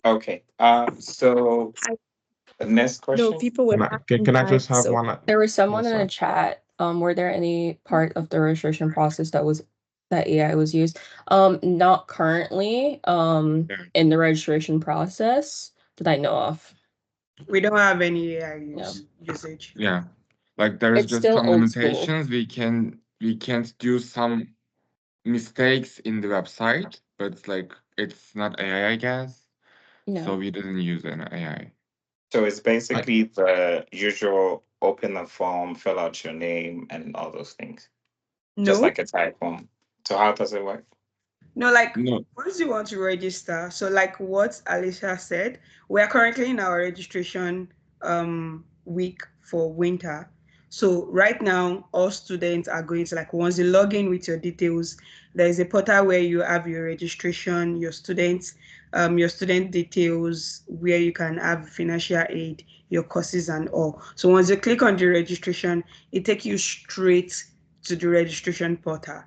Okay. So the next No, question. people were Can I just have so one? There was someone Yes, in the sir. chat. Were there any part of the registration process that AI was used? Not currently. Yeah. In the registration process that I know of. We don't have any AI Yeah. usage. Yeah. Like there is It's just still some old school. limitations. We can't do some mistakes in the website, but it's like it's not AI, I guess. So No. we didn't use an AI. So it's I, basically the usual open the form, fill out your name and all those things. Just No, like a type form. So how does it work? no, like No. once you want to register, so like what Alicia said, we are currently in our registration week for winter. So right now, all students are going to like once you log in with your details, there is a portal where you have your registration, your student details, where you can have financial aid, your courses and all. So once you click on the registration, it takes you straight to the registration portal.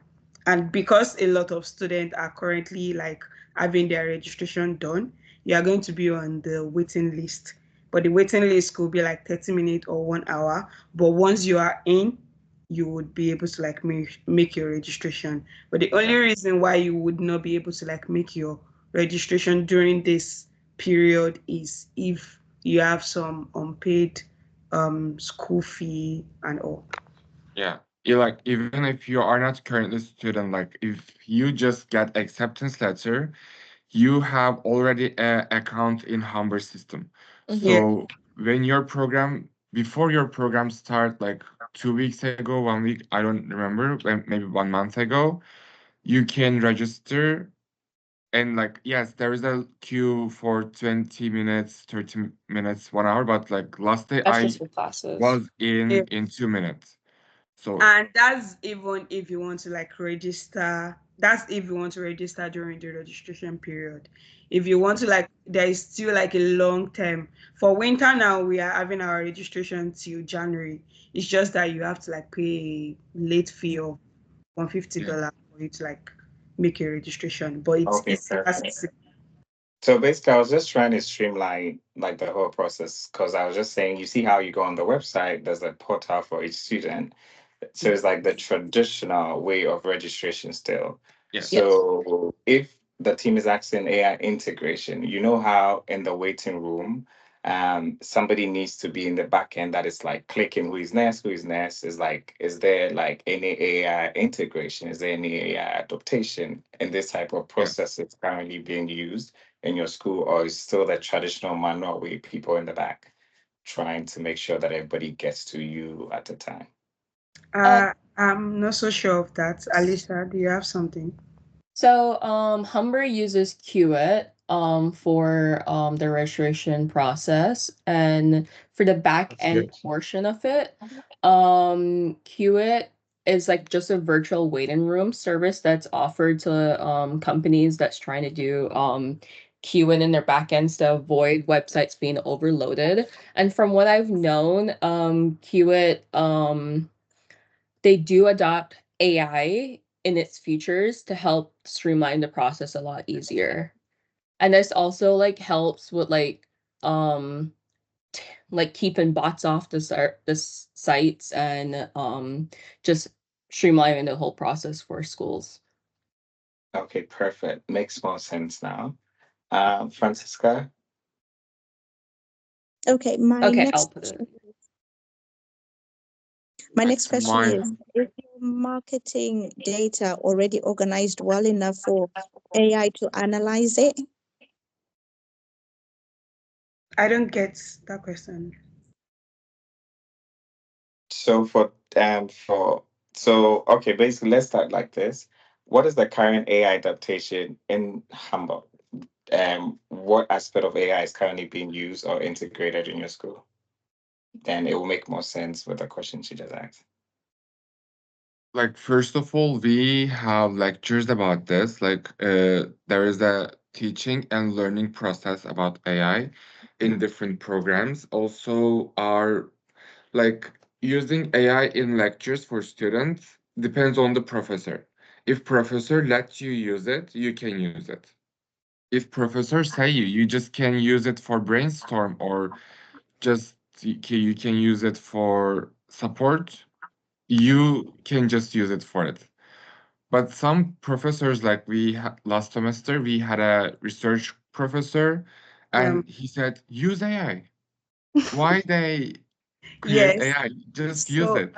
And because a lot of students are currently like having their registration done, you are going to be on the waiting list. But the waiting list could be like 30 minutes or 1 hour. But once you are in, you would be able to like make your registration. But the only reason why you would not be able to like make your registration during this period is if you have some unpaid school fee and all. Yeah. You like even if you are not currently a student, like if you just get acceptance letter, you have already a account in Humber system. Yeah. So when your program before your program start, like 2 weeks ago, 1 week, I don't remember, maybe 1 month ago, you can register. And like yes, there is a queue for 20 minutes, 30 minutes, 1 hour, but like last day That's I just for classes. was in 2 minutes. So And that's even if you want to like register. That's if you want to register during the registration period. If you want to like, there is still like a long term. For winter now, we are having our registration till January. It's just that you have to like pay a late fee of yeah. $150 for you to like make your registration. But it's Okay, easy perfect. accessible. So basically, I was just trying to streamline like the whole process because I was just saying, you see how you go on the website, there's a portal for each student. So it's like the traditional way of registration still. Yes. Yes. So if the team is asking AI integration, you know how in the waiting room, somebody needs to be in the back end that is like clicking who is next, is like, is there like any AI integration? Is there any AI adaptation in this type of Yeah. process that's currently being used in your school, or is still the traditional manual way, people in the back trying to make sure that everybody gets to you at a time? Uh, I'm not so sure of that. Alicia, do you have something? so Humber uses Qt for the registration process, and for the back that's end good. portion of it, Qt is like just a virtual waiting room service that's offered to companies that's trying to do queuing in their backends to avoid websites being overloaded. And from what I've known, Qt they do adopt AI in its features to help streamline the process a lot easier. And this also like helps with um like keeping bots off the sites and just streamlining the whole process for schools. Okay, perfect. Makes more sense now. Francisca? Okay, my Okay, I'll next put it. my Like next question my is your marketing data already organized well enough for AI to analyze it? I don't get that question. So okay, basically let's start like this. What is the current AI adaptation in Hamburg? What aspect of AI is currently being used or integrated in your school? Then it will make more sense with the question she just asked. like first of all, we have lectures about this. There is a teaching and learning process about AI in different programs. Also, our like using AI in lectures for students depends on the professor. If professor lets you use it, you can use it. If professor say you just can use it for brainstorm or just you can use it for support, you can just use it for it. But some professors, like last semester, we had a research professor, Um, and he said, use AI. Why they create yes. AI? Just use So it.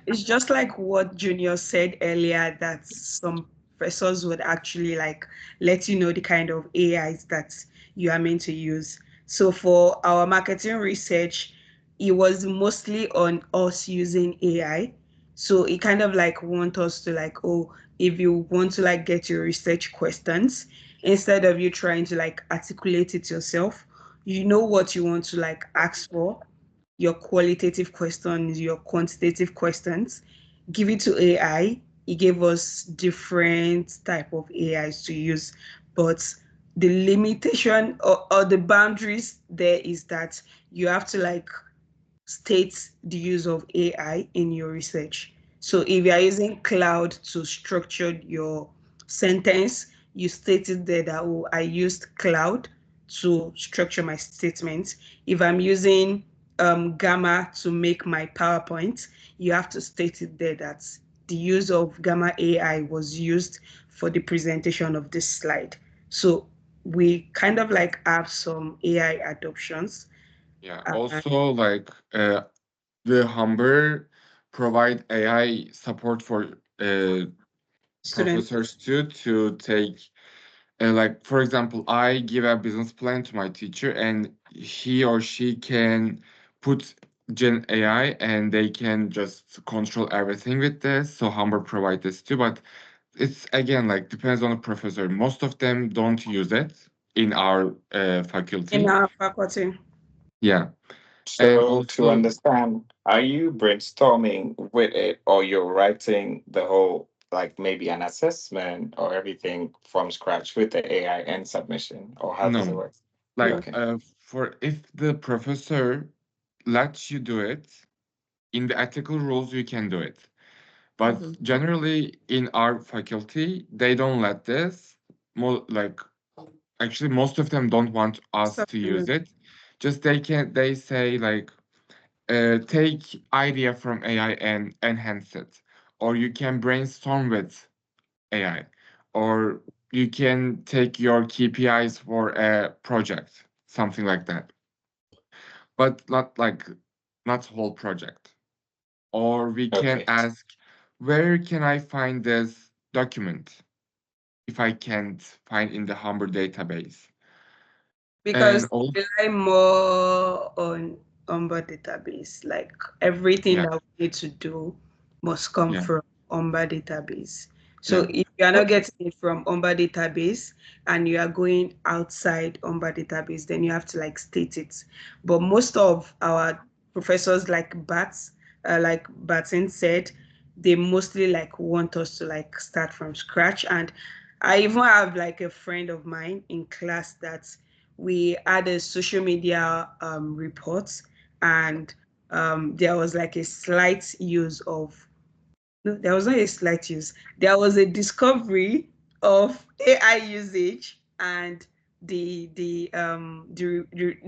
it's just like what Junior said earlier that some professors would actually like let you know the kind of AIs that you are meant to use. So for our marketing research, it was mostly on us using AI. So it kind of like want us to like, oh, if you want to like get your research questions, instead of you trying to like articulate it yourself, you know what you want to like ask for, your qualitative questions, your quantitative questions, give it to AI. It gave us different type of AIs to use, but the limitation or the boundaries there is that you have to like state the use of AI in your research. So if you are using cloud to structure your sentence, you stated there that, oh, I used cloud to structure my statement. If I'm using Gamma to make my PowerPoint, you have to state it there that the use of Gamma AI was used for the presentation of this slide. So we kind of like have some AI adoptions. Yeah. Uh, Also, the Humber provide AI support for students. professors too to take. Like for example, I give a business plan to my teacher, and he or she can put Gen AI, and they can just control everything with this. So Humber provide this too, but it's again like depends on the professor. Most of them don't use it in our In faculty. our faculty. Yeah, and So to also understand, are you brainstorming with it or you're writing the whole, like maybe an assessment or everything from scratch with the AI and submission? Or how does it no, work? like Okay. for if the professor lets you do it in the ethical rules, you can do it. But Mhm. generally, in our faculty, they don't let this. More like actually, most of them don't want us So, to use it. Just they say take idea from AI and enhance it, or you can brainstorm with AI, or you can take your KPIs for a project, something like that. But not whole project. Or we can Okay. ask, where can I find this document if I can't find in the Humber database? And because all, we rely more on Umber database. Like everything yeah, that we need to do must come yeah, from Umber database. So yeah, if you are not Okay. getting it from Umber database and you are going outside Umber database, then you have to like state it. But most of our professors, like Batin said, they mostly like want us to like start from scratch. And I even have like a friend of mine in class that we had a social media report, and there was like a slight use of, no, there was not a slight use. There was a discovery of AI usage, and the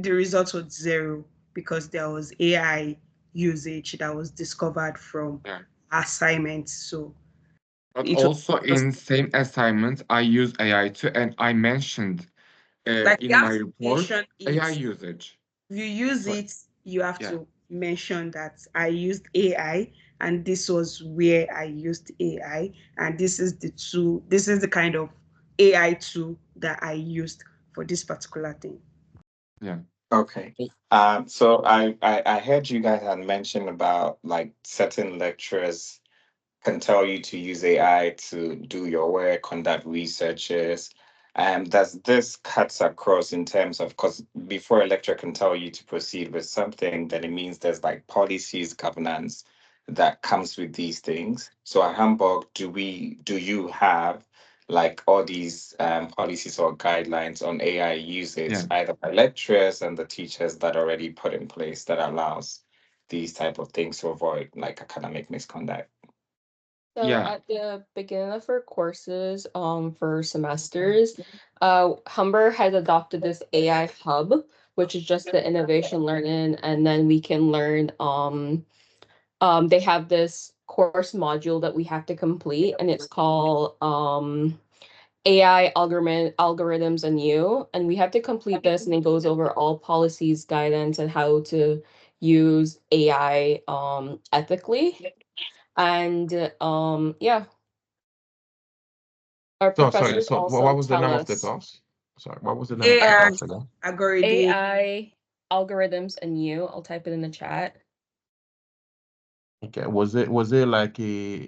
result was zero because there was AI usage that was discovered from Yeah. assignments. So But it was also just in same assignment, I use AI too, and I mentioned like you in have my to report mention AI it. usage. If you use So it, you have yeah, to mention that I used AI, and this was where I used AI, and this is the tool, this is the kind of AI tool that I used for this particular thing. yeah, Okay. So I heard you guys had mentioned about like certain lecturers can tell you to use AI to do your work, conduct researches. Does this cuts across in terms of, because before a lecturer can tell you to proceed with something, then it means there's like policies, governance that comes with these things. So at Hamburg, do you have like all these policies or guidelines on AI usage, yeah, either by lecturers and the teachers that already put in place that allows these type of things to avoid like academic misconduct? So yeah, at the beginning of our courses, for semesters, Humber has adopted this AI hub, which is just the innovation learning, and then we can learn. They have this course module that we have to complete, and it's called AI algorithms and you, and we have to complete this, and it goes over all policies, guidance, and how to use AI ethically. And yeah, our So sorry. professors So also what was the tell name of the us course? Sorry, what was the name of the AI um course again? algorithm. AI algorithms and you. I'll type it in the chat. Okay. Was it like a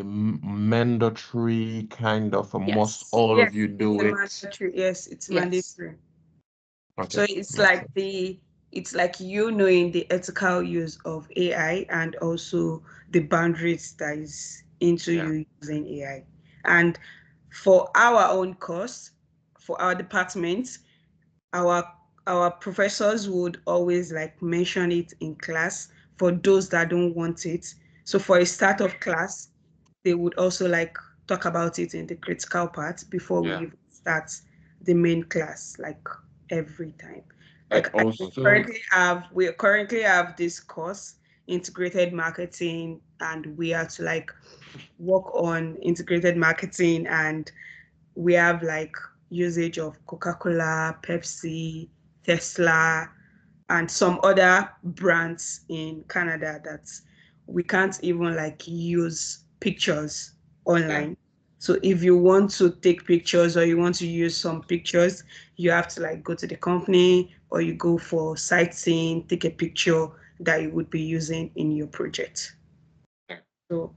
mandatory kind of a must Yes. all of Yes, you it's do a it? mandatory. Yes, it's Yes. mandatory. So Okay, it's makes like sense. you knowing the ethical use of AI, and also the boundaries that is into yeah, you using AI. And for our own course, for our department, our our professors would always like mention it in class for those that don't want it. So for a start of class, they would also like talk about it in the critical part before we yeah. even start the main class, like every time. And Like also we currently have this course, integrated marketing, and we have to like work on integrated marketing, and we have like usage of Coca-Cola, Pepsi, Tesla, and some other brands in Canada that we can't even like use pictures yeah, online. So if you want to take pictures or you want to use some pictures, you have to like go to the company, or you go for sightseeing, take a picture that you would be using in your project. yeah. So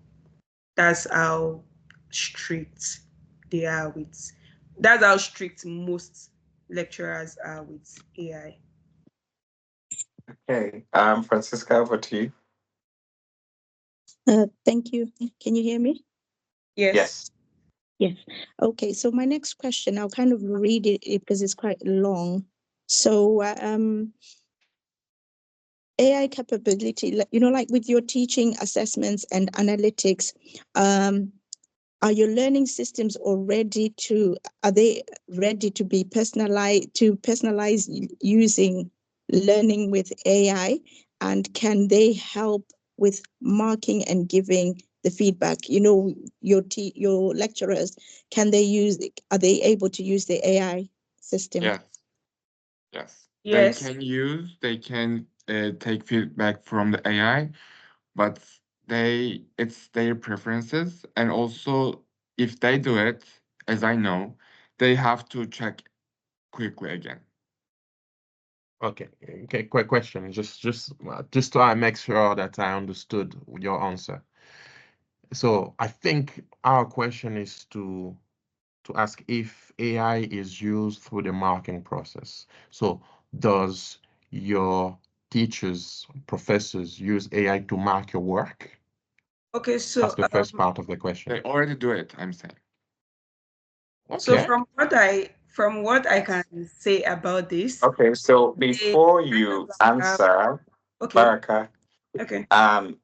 that's how strict they are with, that's how strict most lecturers are with AI. Okay. Francisca, over to you. Thank you. Can you hear me? Yes. Yes. Yes. Okay. So my next question, I'll kind of read it because it's quite long. So, AI capability, like with your teaching assessments and analytics, um, are your learning systems are they ready to be personalize using learning with AI? And can they help with marking and giving the feedback? Your lecturers, are they able to use the AI system? Yes, yes. Yes. They can take feedback from the AI, but it's their preferences, and also if they do it, as I know, they have to check quickly again. Okay. Okay. Quick question. Just to make sure that I understood your answer. So I think our question is to ask if AI is used through the marking process. So does your teachers, professors use AI to mark your work? Okay, That's the first part of the They question. already do it, I'm saying. so Okay. from what I Yes. can say about this, Okay, so they before kind of you like have answer, okay, Baraka, okay. um,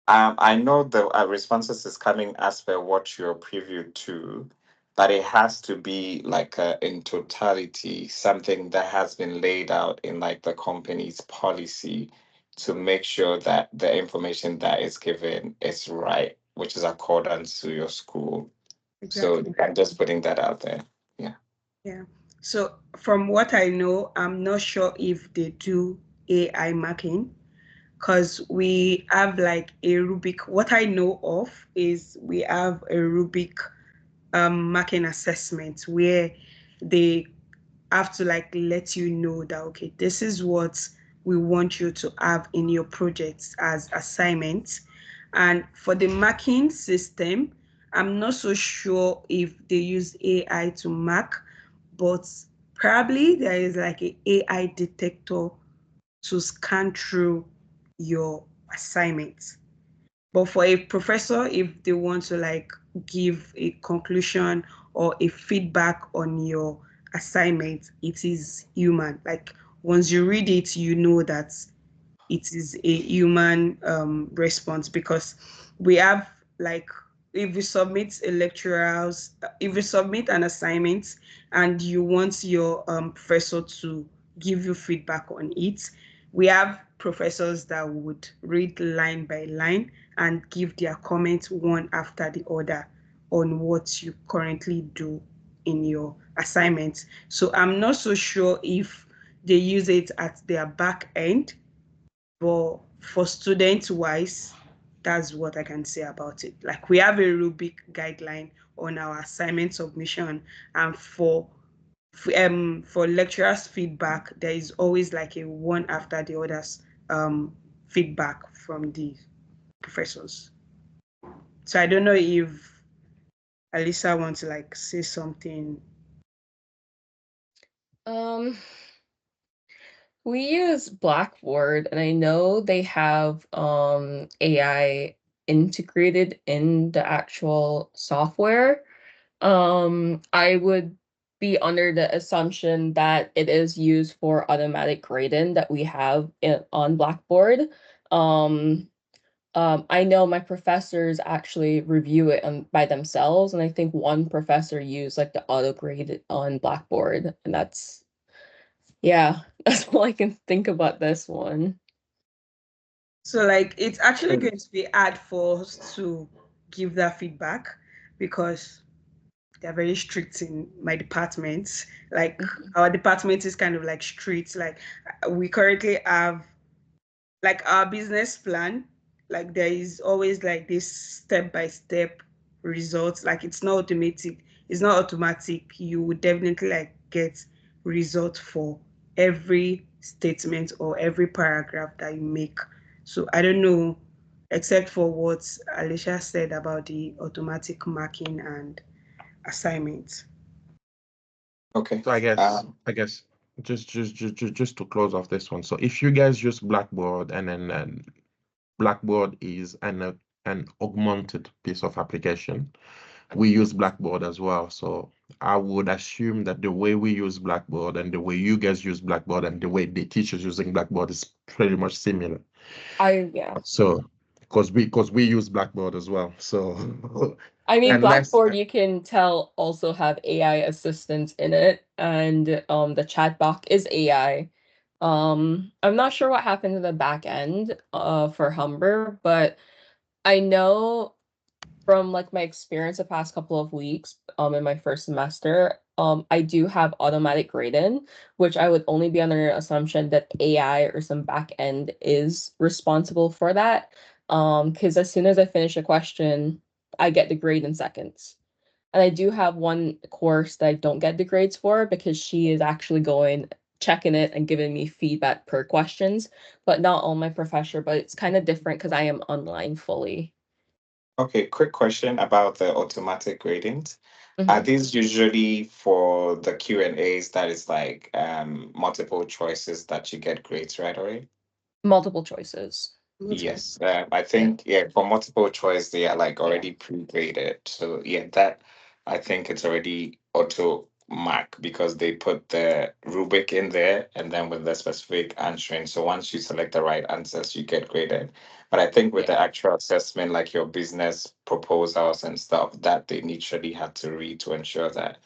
I know the responses is coming as per what you're preview to, but it has to be like in totality something that has been laid out in like the company's policy to make sure that the information that is given is right, which is accordant to your school. So Exactly. I'm just putting that out there. Yeah. Yeah. So from what I know, I'm not sure if they do AI marking because we have like a Rubik. What I know of is we have a Rubik marking assessment where they have to like let you know that okay, this is what we want you to have in your projects as assignments. And for the marking system, I'm not so sure if they use AI to mark, but probably there is like a AI detector to scan through your assignments. But for a professor, if they want to like give a conclusion or a feedback on your assignment, it is human. Like once you read it, you know that it is a human response because we have like if we submit a lecturer's if we submit an assignment and you want your professor to give you feedback on it, we have professors that would read line by line and give their comments one after the other on what you currently do in your assignment. So I'm not so sure if they use it at their back end, but for student wise, that's what I can say about it. Like we have a Rubik guideline on our assignment submission, and for lecturers' feedback, there is always like a one after the others feedback from the professors. So I don't know if Alisa wants to like say something. Um, we use Blackboard, and I know they have AI integrated in the actual software. I would be under the assumption that it is used for automatic grading that we have on Blackboard. Um, I know my professors actually review it by themselves, and I think one professor used like the auto grade on Blackboard, and yeah, that's all I can think about this one. So like it's actually going to be hard for us to give that feedback because they're very strict in my department. Like our department is kind of like strict. Like we currently have like our business plan. Like there is always like this step by step results. Like it's not automatic. It's not automatic. You would definitely like get results for every statement or every paragraph that you make. So I don't know, except for what Alicia said about the automatic marking and assignment. Okay. So I guess just to close off this one. So if you guys use Blackboard and then Blackboard is an augmented piece of application, we use Blackboard as well. So I would assume that the way we use Blackboard and the way you guys use Blackboard and the way the teachers using Blackboard is pretty much similar. Yeah. So because we use Blackboard as well. So I mean, unless Blackboard, you can tell also have AI assistants in it, and the chat box is AI. I'm not sure what happened to the back end for Humber, but I know from like my experience the past couple of weeks in my first semester, I do have automatic grading, which I would only be under assumption that AI or some back end is responsible for that. Because as soon as I finish a question, I get the grade in seconds. And I do have one course that I don't get the grades for because she is actually going checking it and giving me feedback per questions, but not on my professor. But it's kind of different because I am online fully. Okay, quick question about the automatic gradings. Are Mhm. these usually for the Q and A's that is like multiple choices that you get grades right away? Multiple choices. Yes, I think for multiple choice they are like already pre-graded. So yeah, that I think it's already auto mark because they put the rubric in there and then with the specific answering. So once you select the right answers, you get graded. But I think with the actual assessment, like your business proposals and stuff, that they literally had to read to ensure that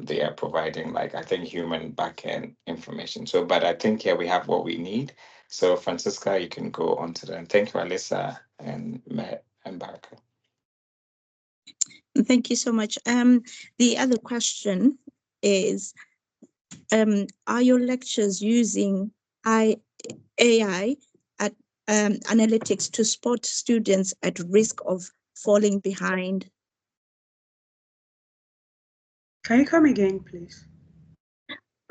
they are providing like I think human backend information. So but I think we have what we need. So Francisca, you can go on to them. Thank you, Alyssa and Matt and Barker. Thank you so much. The other question is, are your lectures using AI at analytics to spot students at risk of falling behind? Can you come again, please?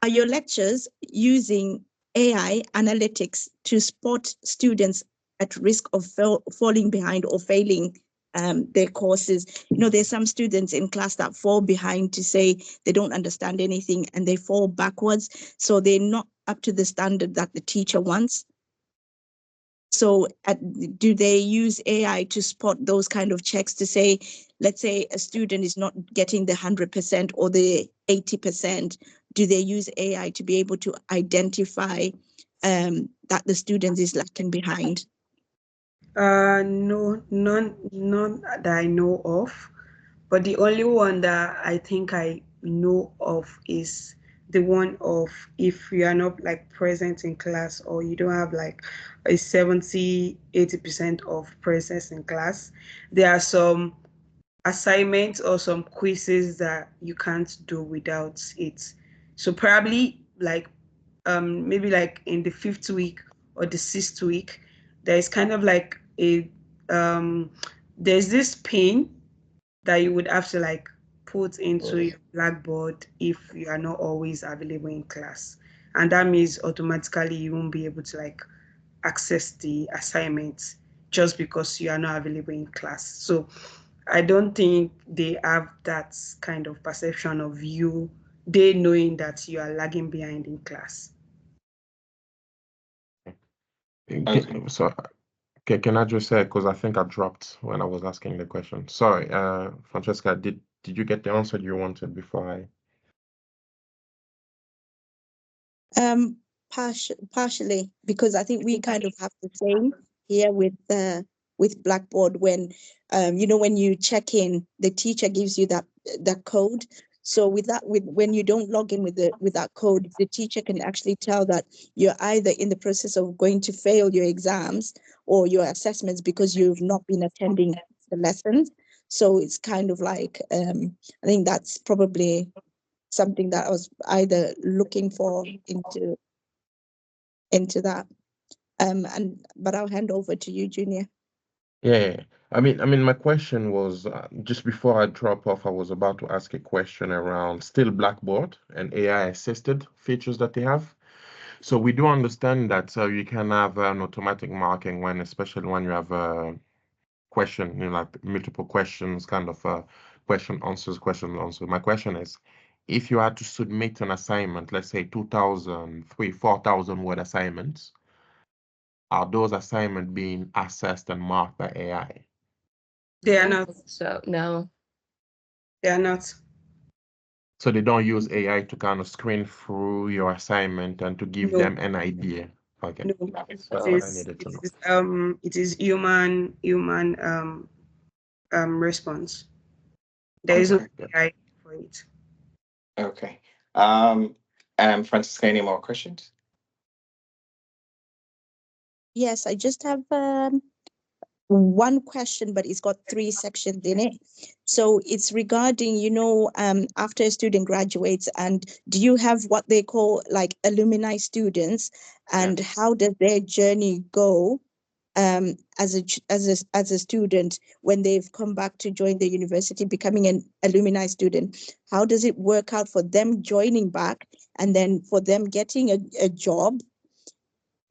Are your lectures using AI analytics to spot students at risk of falling behind or failing their courses? You know, there's some students in class that fall behind to say they don't understand anything and they fall backwards. So they're not up to the standard that the teacher wants. So do they use AI to spot those kind of checks to say, let's say a student is not getting the 100% or the 80%, do they use AI to be able to identify that the student is lacking behind? No, none that I know of. But the only one that I think I know of is the one of if you are not like present in class or you don't have like a 70-80% of presence in class, there are some assignments or some quizzes that you can't do without it. So probably like maybe like in the fifth week or the sixth week, there is kind of like a there's this pin that you would have to like put into your blackboard if you are not always available in class. And that means automatically you won't be able to like access the assignments just because you are not available in class. So I don't think they have that kind of perception of you, they knowing that you are lagging behind in class. Okay. So, okay, can I just say, because I think I dropped when I was asking the question. Sorry, Francesca, did you get the answer you wanted before I? Partially, because I think we kind of have the same here with Blackboard when you know when you check in, the teacher gives you that code. So with that, with when you don't log in with that code, the teacher can actually tell that you're either in the process of going to fail your exams or your assessments because you've not been attending the lessons. So it's kind of like I think that's probably something that I was either looking for into that. But I'll hand over to you, Junior. Yeah, my question was just before I drop off, I was about to ask a question around still Blackboard and AI assisted features that they have. So we do understand that you can have an automatic marking when, especially when you have a question, like multiple questions, kind of question answers, question answer. My question is, if you had to submit an assignment, let's say 2,000, 4,000 word assignments, are those assignments being assessed and marked by AI? They are I don't not. think so, no. They are not. So they don't use AI to kind of screen through your assignment and to give No, them an idea. Okay, no. that's It what I is needed to know. it is human response. There is no Okay, good. AI for it. Okay. Francisca, any more questions? Yes, I just have one question, but it's got three sections in it. So it's regarding, after a student graduates, and do you have what they call like alumni students, and how does their journey go as a student when they've come back to join the university, becoming an alumni student? How does it work out for them joining back, and then for them getting a job,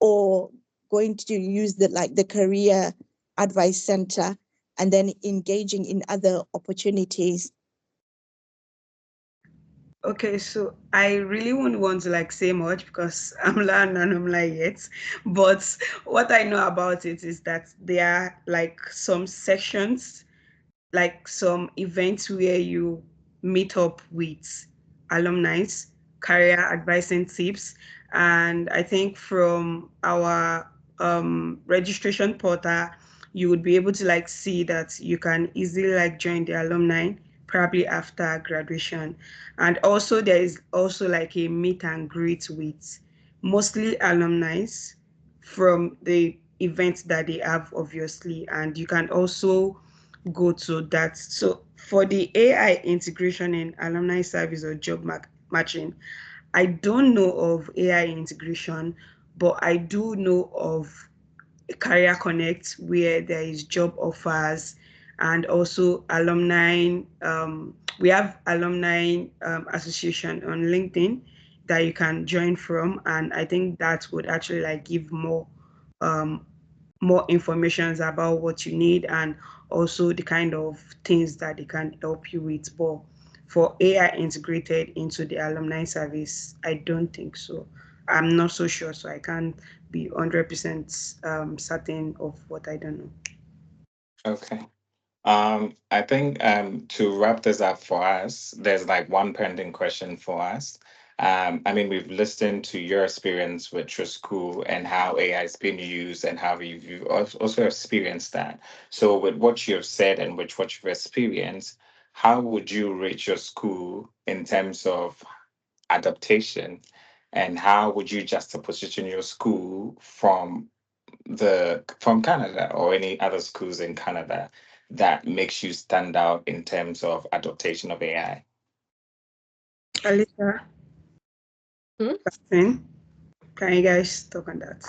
or going to use the career advice center and then engaging in other opportunities? Okay, so I really wouldn't want to like say much because I'm not an alumni yet. But what I know about it is that there are like some sections, like some events where you meet up with alumni, career advising tips. And I think from our registration portal, you would be able to like see that you can easily like join the alumni probably after graduation. And also there is also like a meet and greet with mostly alumni from the events that they have, obviously. And you can also go to that. So for the AI integration in alumni service or matching, I don't know of AI integration, but I do know of Career Connect where there is job offers and also alumni. We have alumni association on LinkedIn that you can join from, and I think that would actually like give um, more information about what you need and also the kind of things that they can help you with. But for AI integrated into the alumni service, I don't think so. I'm not so sure, so I can't be 100% certain of what I don't know. Okay. I think to wrap this up for us, there's like one pending question for us. I mean, we've listened to your experience with your school and how AI has been used and how you've also experienced that. So, with what you've said and with what you've experienced, how would you rate your school in terms of adaptation? And how would you juxtaposition your school from Canada or any other schools in Canada that makes you stand out in terms of adaptation of AI? Alicia, Hmm? Justin, can you guys talk on that?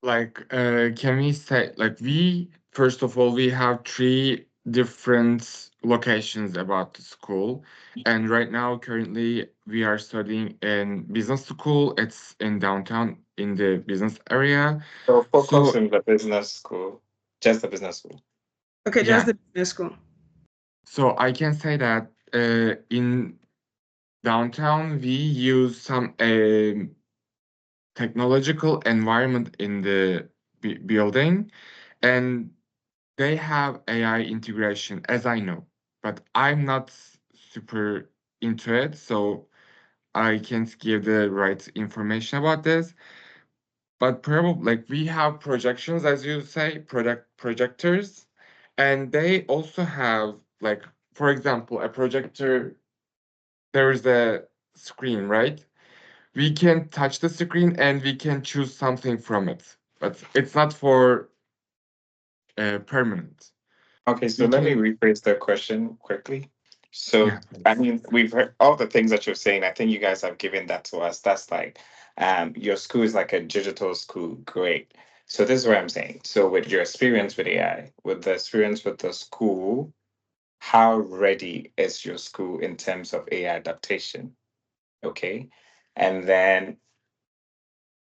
Like, can we say, like, we, first of all, we have three different locations about the school. And right now, currently, we are studying in business school. It's in downtown in the business area. So focus So, on the business school, just the business school. Okay, just yeah, the business school. so I can say that in downtown, we use some technological environment in the building, and they have AI integration, as I know, but I'm not super into it, so I can't give the right information about this. But probably like we have projections, as you say, projectors, and they also have like, for example, a projector. There is a screen, right? We can touch the screen and we can choose something from it, but it's not for permanent. Okay, so We let me can, rephrase the question quickly. yeah, So, I please. mean, we've heard all the things that you're saying. I think you guys have given that to us. That's like, your school is like a digital school. Great. So this is what I'm saying. So with your experience with AI, with the experience with the school, how ready is your school in terms of AI adaptation? Okay. And then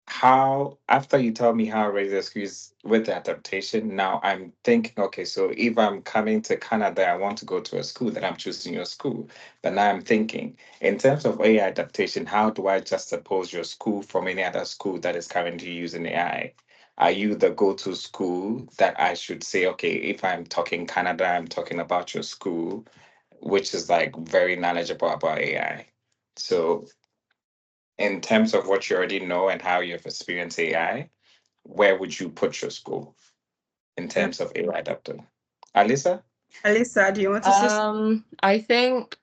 how, after you tell me how ready the school is with the adaptation, now I'm thinking, okay, so if I'm coming to Canada, I want to go to a school, then I'm choosing your school. But now I'm thinking, in terms of AI adaptation, how do I just suppose your school from any other school that is currently using AI? Are you the go-to school that I should say, okay, if I'm talking Canada, I'm talking about your school, which is like very knowledgeable about AI. So, in terms of what you already know and how you've experienced AI, where would you put your school in Yeah. terms of AI adoption? Alisa? Alisa, do you want to say I think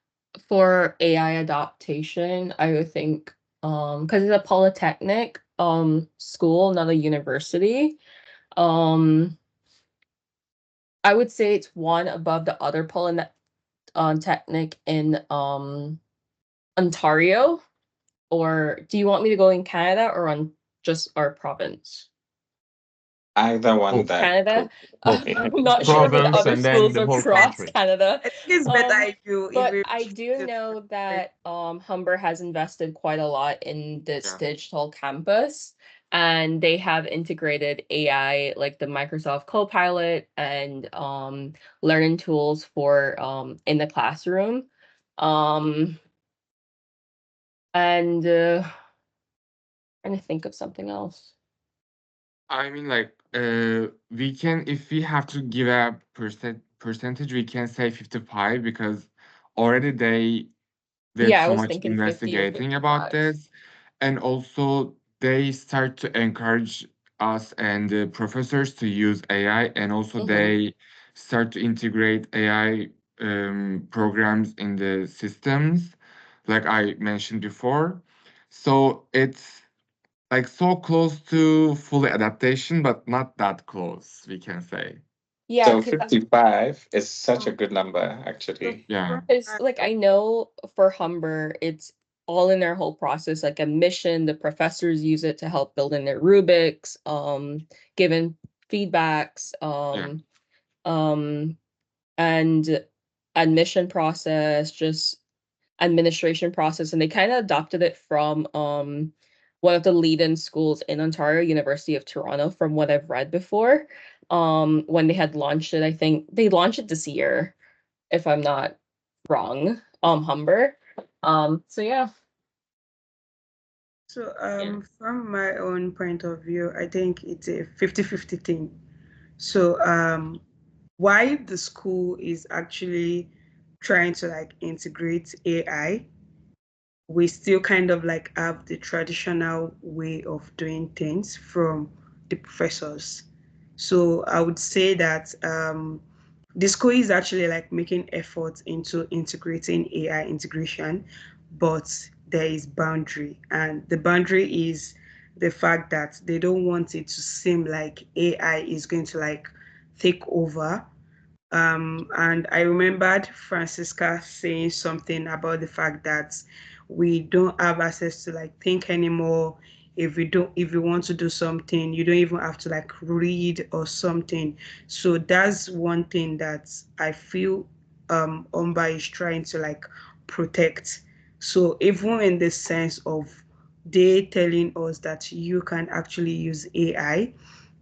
for AI adaptation, I would think because it's a polytechnic school, not a university. Um I would say it's one above the other polytechnic in Ontario. Or do you want me to go in Canada or on just our province? Either one Both, that Canada. could. both. I'm not sure for the Province other and then schools the whole across country. Canada. I think it's better Um, if but we I restrict do it know to that Humber has invested quite a lot in this Yeah. digital campus, and they have integrated AI like the Microsoft Copilot and learning tools for in the classroom. Um And trying to think of something else. I mean, like, we can, if we have to give a percentage, we can say 55 because already they did Yeah, I so was much thinking 50 or investigating about 55. this, and also they start to encourage us and the professors to use AI, and also Mm-hmm. they start to integrate AI programs in the systems, like I mentioned before. So it's like so close to fully adaptation, but not that close, we can say. Yeah, So because 55 is such a good number, So actually. Yeah. from like I know for Humber, it's all in their whole process, like admission, the professors use it to help build in their rubrics, given feedbacks, Yeah. um, and admission process, just administration process, and they kind of adopted it from one of the lead-in schools in Ontario, University of Toronto, from what I've read before. When they had launched it, I think they launched it this year, if I'm not wrong. Humber. So yeah. So, Yeah. from my own point of view, I think it's a 50-50 thing. So, why the school is actually trying to like integrate AI, we still kind of like have the traditional way of doing things from the professors. So I would say that the school is actually like making efforts into integrating AI integration, but there is boundary, and the boundary is the fact that they don't want it to seem like AI is going to like take over. And I remembered Francisca saying something about the fact that we don't have access to like think anymore. If you want to do something, you don't even have to like read or something. So that's one thing that I feel Umba is trying to like protect. So even in the sense of they telling us that you can actually use AI,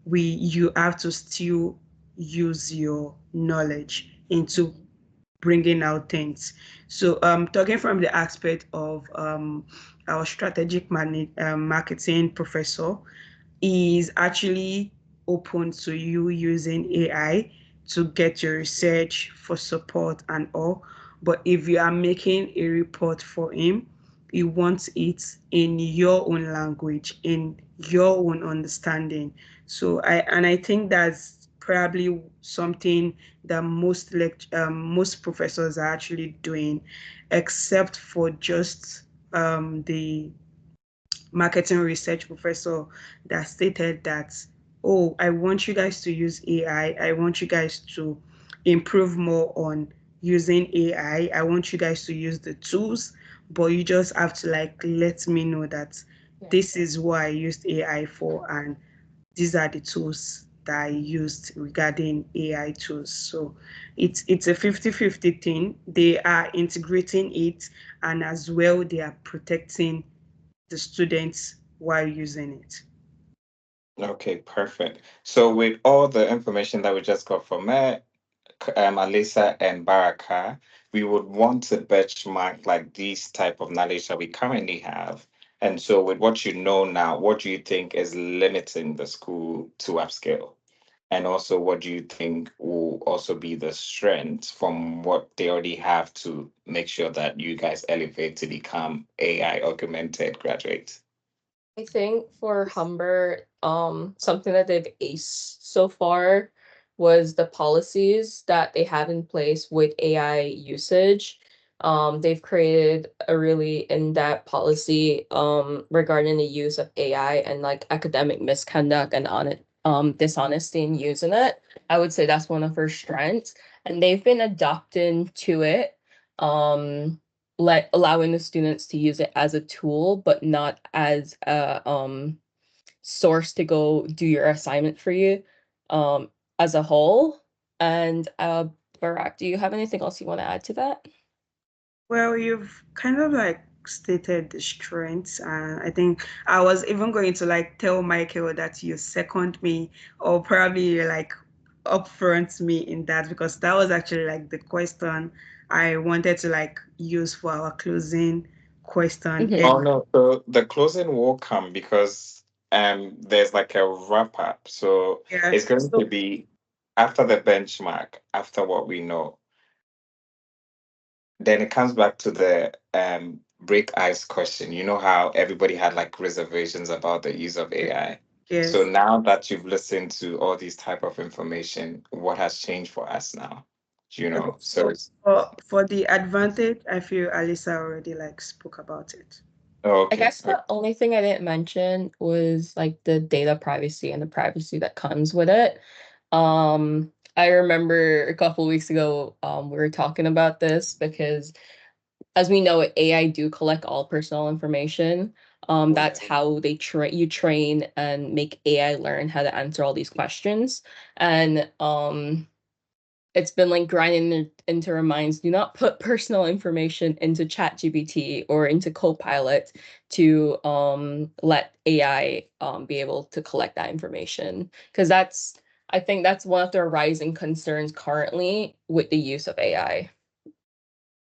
you have to still use your knowledge into bringing out things. So, talking from the aspect of our strategic marketing professor, is actually open to you using AI to get your research for support and all. But if you are making a report for him, he wants it in your own language, in your own understanding. So I think that's probably something that most professors are actually doing, except for just the marketing research professor that stated that, oh, I want you guys to use AI. I want you guys to improve more on using AI. I want you guys to use the tools, but you just have to like let me know that this is what I used AI for, and these are the tools that I used regarding AI tools. So it's a 50-50 thing. They are integrating it, and as well they are protecting the students while using it. Okay, perfect. So with all the information that we just got from Alisa and Baraka, we would want to benchmark like these type of knowledge that we currently have. And so with what you know now, what do you think is limiting the school to upscale? And also, what do you think will also be the strength from what they already have to make sure that you guys elevate to become AI augmented graduates? I think for Humber, something that they've aced so far was the policies that they have in place with AI usage. They've created a really in-depth policy regarding the use of AI and like academic misconduct and on it dishonesty in using it. I would say that's one of her strengths, and they've been adopting to it. Let allowing the students to use it as a tool but not as a source to go do your assignment for you um as a whole. And Barak, do you have anything else you want to add to that? Well, you've kind of like stated the strengths, and I think I was even going to like tell Michael that you second me, or probably you're like upfront me in that, because that was actually like the question I wanted to like use for our closing question. Mhm. Oh no, so the closing will come because there's like a wrap up. So Yeah. it's going So to be after the benchmark, after what we know. Then it comes back to the break ice question. You know how everybody had like reservations about the use of AI. So yes. now that you've listened to all these type of information, what has changed for us now? You Okay. know, so So it's for the advantage, I feel Alisa already like spoke about it. oh, I okay. guess the only thing I didn't mention was like the data privacy and the privacy that comes with it. I remember a couple weeks ago, we were talking about this because, as we know, AI do collect all personal information. Oh, That's yeah. how they train and make AI learn how to answer all these questions. And it's been like grinding into our minds. Do not put personal information into ChatGPT or into Copilot to let AI be able to collect that information, because I think that's one of the rising concerns currently with the use of AI.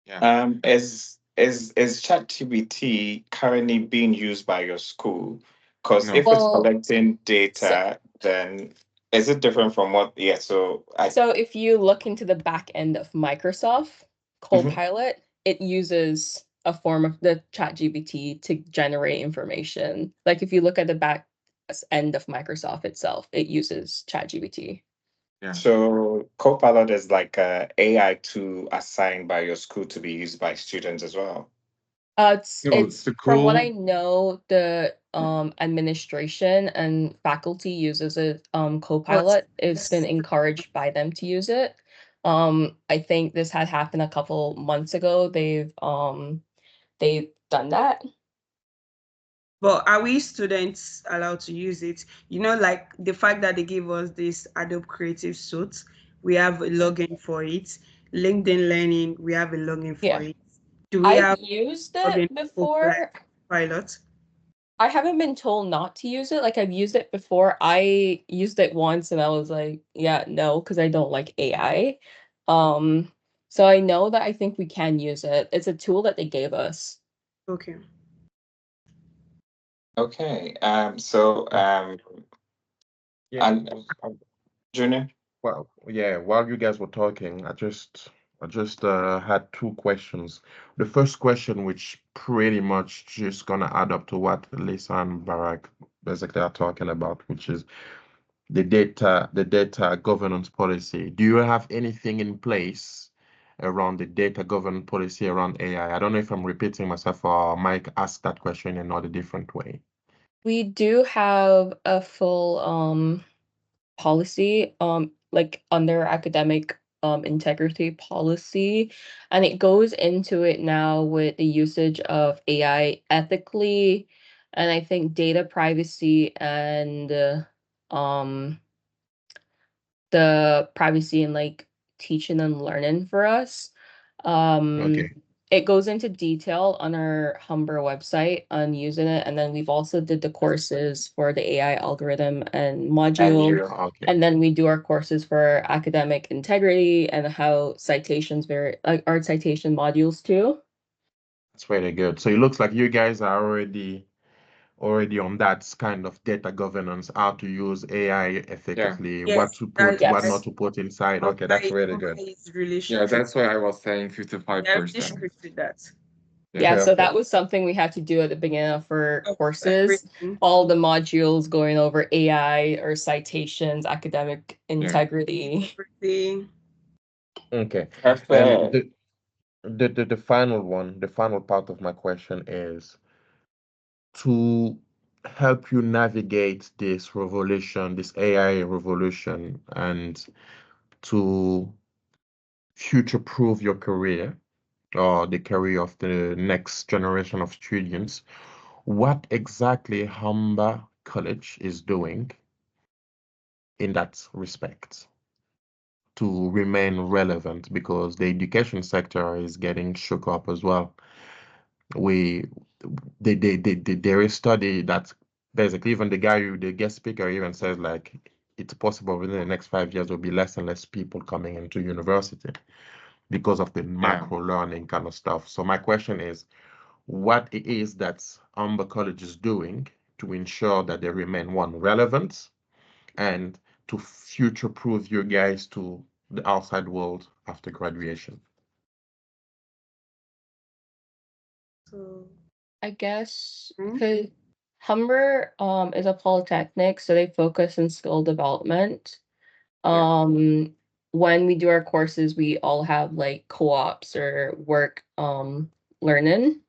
Yeah. Is ChatGPT currently being used by your school? Because No. if it's Well, collecting so, data, then is it different from what? Yeah. So I. so if you look into the back end of Microsoft Mhm. Copilot, it uses a form of the ChatGPT to generate information. Like if you look at the back end of Microsoft itself, it uses ChatGPT. Yeah. So Copilot is like a AI tool assigned by your school to be used by students as well. So It's the from what I cool. know, the administration and faculty uses it. But Copilot, it's been yes, encouraged by them to use it. I think this had happened a couple months ago. They've done that. but are we students allowed to use it? You know, like the fact that they give us this Adobe Creative Suite, we have a login for it. LinkedIn Learning, we have a login for Yeah, it. Do we I've have used login it for before. like pilot? I haven't been told not to use it. Like I've used it before. I used it once and I was like, yeah, no, because I don't like AI. So I know that I think we can use it. It's a tool that they gave us. Okay. Okay. So Yeah, and Junior. well, yeah, while you guys were talking, I just had two questions. The first question, which pretty much just gonna add up to what Lisa and Barack basically are talking about, which is the data governance policy. Do you have anything in place around the data governance policy around AI? I don't know if I'm repeating myself or Mike asked that question in another different way. We do have a full policy, like under academic integrity policy, and it goes into it now with the usage of AI ethically, and I think data privacy and um the privacy and like teaching and learning for us. Um, Okay. it goes into detail on our Humber website on using it, and then we've also did the courses for the AI algorithm and And module, you. Okay. and then we do our courses for academic integrity and how citations very like our citation modules too. That's very good. So it looks like you guys are already on that kind of data governance, how to use AI Yeah. effectively, what Yes, to put, that what not Yes. to put inside. Okay, that's Humbai really good. Humbai is really Yeah. strict. That's why I was saying They're really 55%. strict with that. Yeah. Yeah, so that Perfect. was something we had to do at the beginning of our Of courses. everything. All the modules going over AI or citations, academic Yeah. integrity. Everything. Okay. Perfect. The final one, the final part of my question is to help you navigate this revolution, this AI revolution, and to future-proof your career or the career of the next generation of students. What exactly Humber College is doing in that respect to remain relevant, because the education sector is getting shook up as well. We there is study that basically even the guest speaker even says like it's possible within the next 5 years there'll be less and less people coming into university because of the Yeah. macro learning kind of stuff. So my question is, what it is that Amber College is doing to ensure that they remain one relevant and to future-proof you guys to the outside world after graduation. So, I guess hmm? because Humber is a polytechnic, so they focus on skill development. Yeah. When we do our courses, we all have like co-ops or work learning.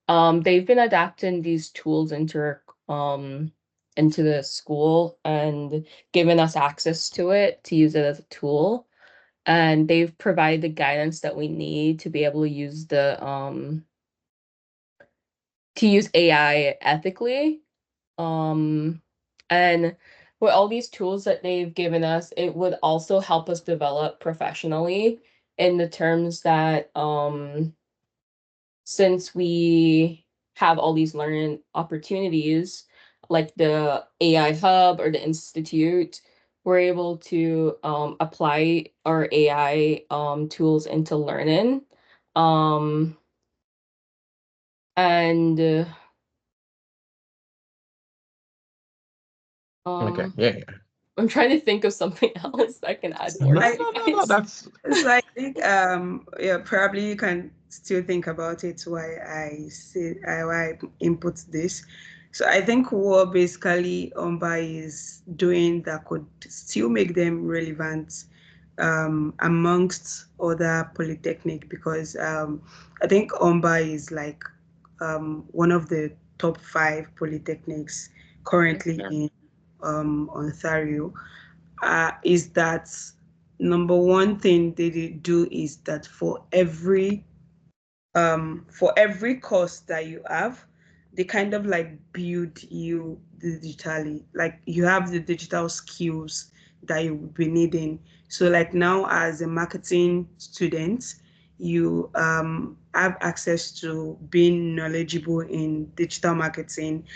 They've been adapting these tools into the school and given us access to it to use it as a tool. And they've provided the guidance that we need to be able to use AI ethically. And with all these tools that they've given us, it would also help us develop professionally in the terms that since we have all these learning opportunities, like the AI Hub or the Institute, we're able to apply our AI tools into learning. Um, and Okay. um, Yeah. I'm trying to think of something else I can add more No, for I you no, no, no. guys. That's so I think yeah, probably you can still think about it why why I input this. So I think what basically Omba is doing that could still make them relevant amongst other polytechnic, because I think Omba is like one of the top 5 polytechnics currently yeah. in Ontario. Is that number one thing they do is that for every course that you have, they kind of like build you digitally. Like you have the digital skills that you will be needing. So like now as a marketing student, you have access to being knowledgeable in digital marketing.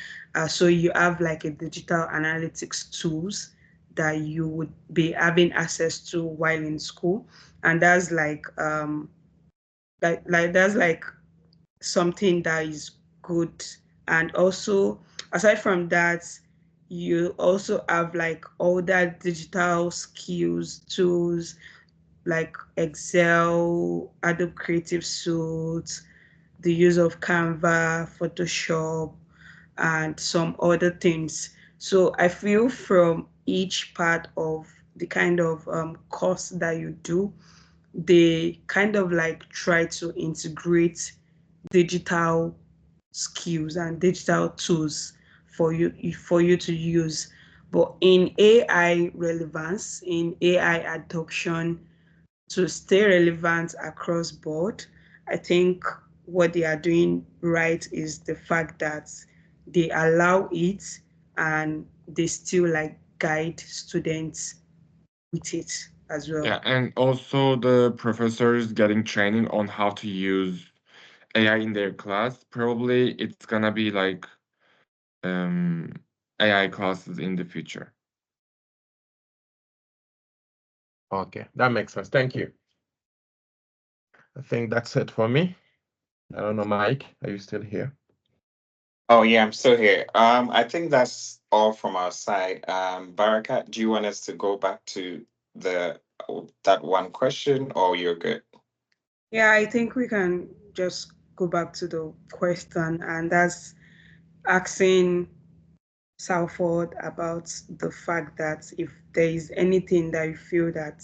So you have like a digital analytics tools that you would be having access to while in school. And that's like that's like something that is good. And also aside from that, you also have like all that digital skills tools like Excel, Adobe Creative Suite, the use of Canva, Photoshop, and some other things. So I feel from each part of the kind of course that you do, they kind of like try to integrate digital skills and digital tools for you to use. But in AI relevance, in AI adoption to stay relevant across board, I think what they are doing right is the fact that they allow it and they still like guide students with it as well. Yeah, and also the professors getting training on how to use AI in their class. Probably it's gonna be like um, AI classes in the future. Okay. That makes sense. Thank you. I think that's it for me. I don't know, Mike. Are you still here? Oh yeah, I'm still here. I think that's all from our side. Baraka, do you want us to go back to the that one question, or you're good? Yeah, I think we can just go back to the question, and that's asking Salford about the fact that if there is anything that you feel that,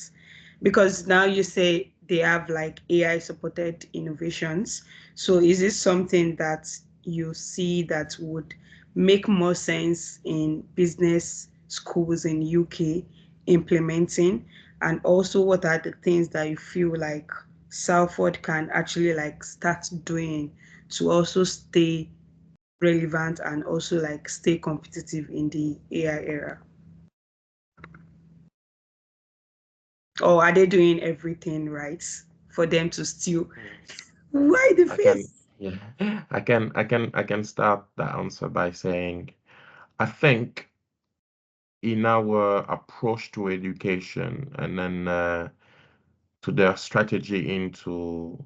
because now you say they have like AI supported innovations, so is this something that you see that would make more sense in business schools in UK implementing? And also what are the things that you feel like Salford can actually like start doing to also stay relevant and also like stay competitive in the AI era? Or are they doing everything right for them to still? Mm. Why the I can, face? yeah, I can start the answer by saying, I think in our approach to education and then to their strategy into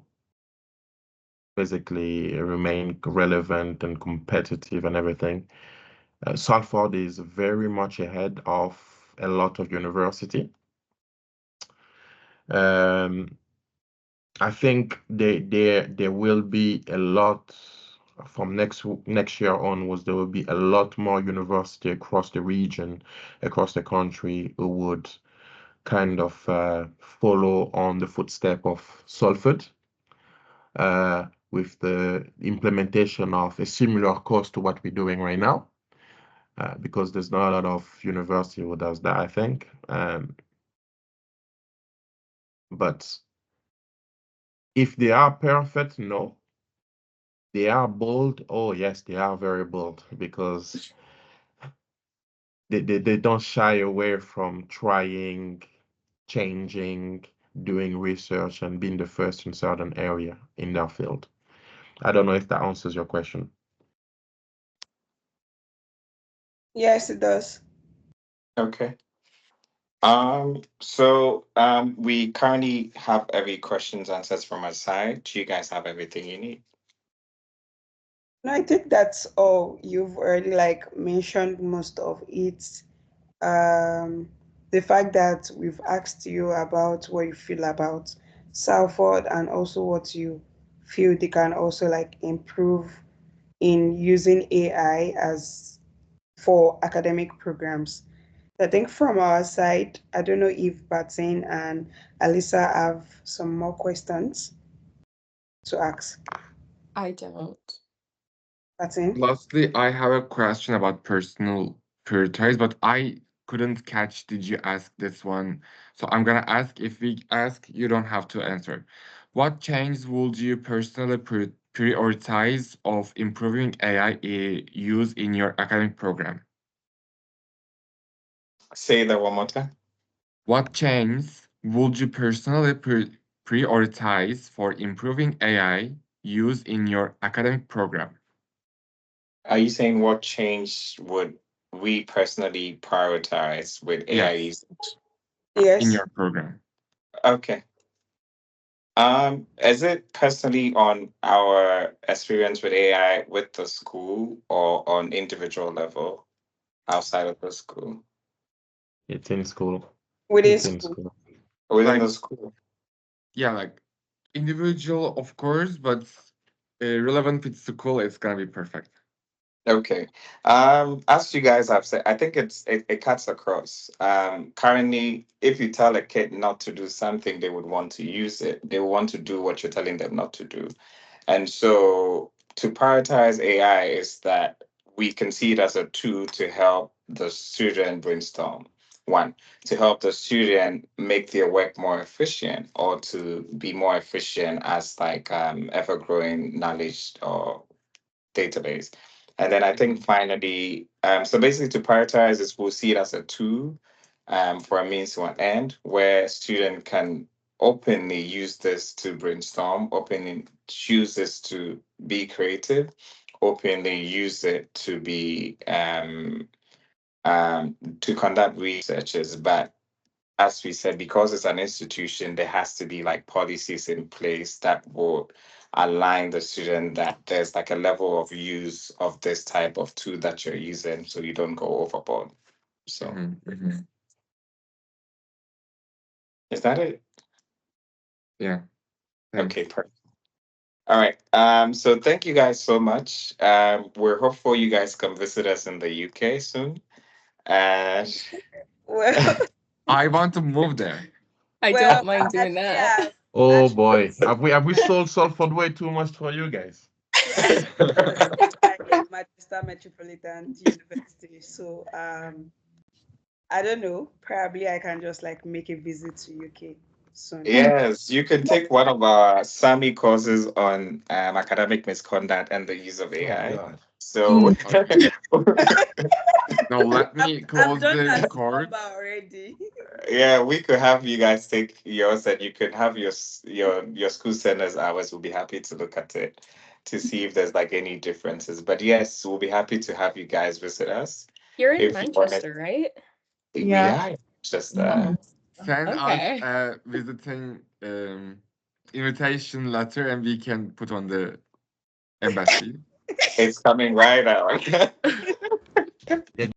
basically remain relevant and competitive and everything. Salford is very much ahead of a lot of university. Um, I think there will be a lot from next year onwards. There will be a lot more university across the region, across the country, who would kind of follow on the footstep of Salford with the implementation of a similar course to what we're doing right now. Because there's not a lot of university who does that, I think. But if they are perfect, no. They are bold. Oh, yes, they are very bold because they don't shy away from trying, changing, doing research, and being the first in certain area in their field. I don't know if that answers your question. Yes, it does. Okay. We currently have every questions answers from our side. Do you guys have everything you need? No, I think that's all. You've already like mentioned most of it. Um, the fact that we've asked you about what you feel about Salford and also what you feel they can also like improve in using AI as for academic programs. I think from our side, I don't know if Batin and Alisa have some more questions to ask. I don't. Batin? Lastly, I have a question about personal priorities, but I couldn't catch. Did you ask this one? So I'm gonna ask. If we ask, you don't have to answer. What change would you personally prioritize of improving AI use in your academic program? Say that one more time. What change would you personally prioritize for improving AI use in your academic program? Are you saying what change would we personally prioritize with AI Yes, usage? in Yes. your program. Okay. Is it personally on our experience with AI with the school or on individual level outside of the school? It's in school. Within It's in school. school. Within Like, the school. yeah, like individual, of course, but relevant with school, it's gonna be perfect. Okay. As you guys have said, I think it cuts across. Currently, if you tell a kid not to do something, they would want to use it. They want to do what you're telling them not to do. And so to prioritize AI is that we can see it as a tool to help the student brainstorm. One, to help the student make their work more efficient or to be more efficient as like ever growing knowledge or database. And then I think Mhm. finally, so basically to prioritize is we'll see it as a tool for a means to an end where student can openly use this to brainstorm, openly choose this to be creative, openly use it to conduct researches. But as we said, because it's an institution, there has to be like policies in place that will align the student that there's like a level of use of this type of tool that you're using so you don't go overboard. So Mhm, mhm. is that it? Yeah, Okay, thanks. perfect. All right. So thank you guys so much. We're hopeful you guys come visit us in the UK soon. And Well, I want to move there. I well, don't mind doing actually, that. Oh actually, boy, have we sold Salford way too much for you guys? yes, because it's like a Manchester Metropolitan University. So, I don't know. Probably I can just like make a visit to UK soon. yes, you can take one of our SAMI courses on academic misconduct and the use of Oh AI. God. So Okay. Now let me I've close done the that record. number already. yeah, we could have you guys take yours, and you could have your school centers hours. We'll be happy to look at it to see if there's like any differences. But yes, we'll be happy to have you guys visit us You're in if you want it. Manchester, right? We Yeah. are just Oh, Send us okay. a visiting invitation letter, and we can put on the Embassy. It's coming right out. They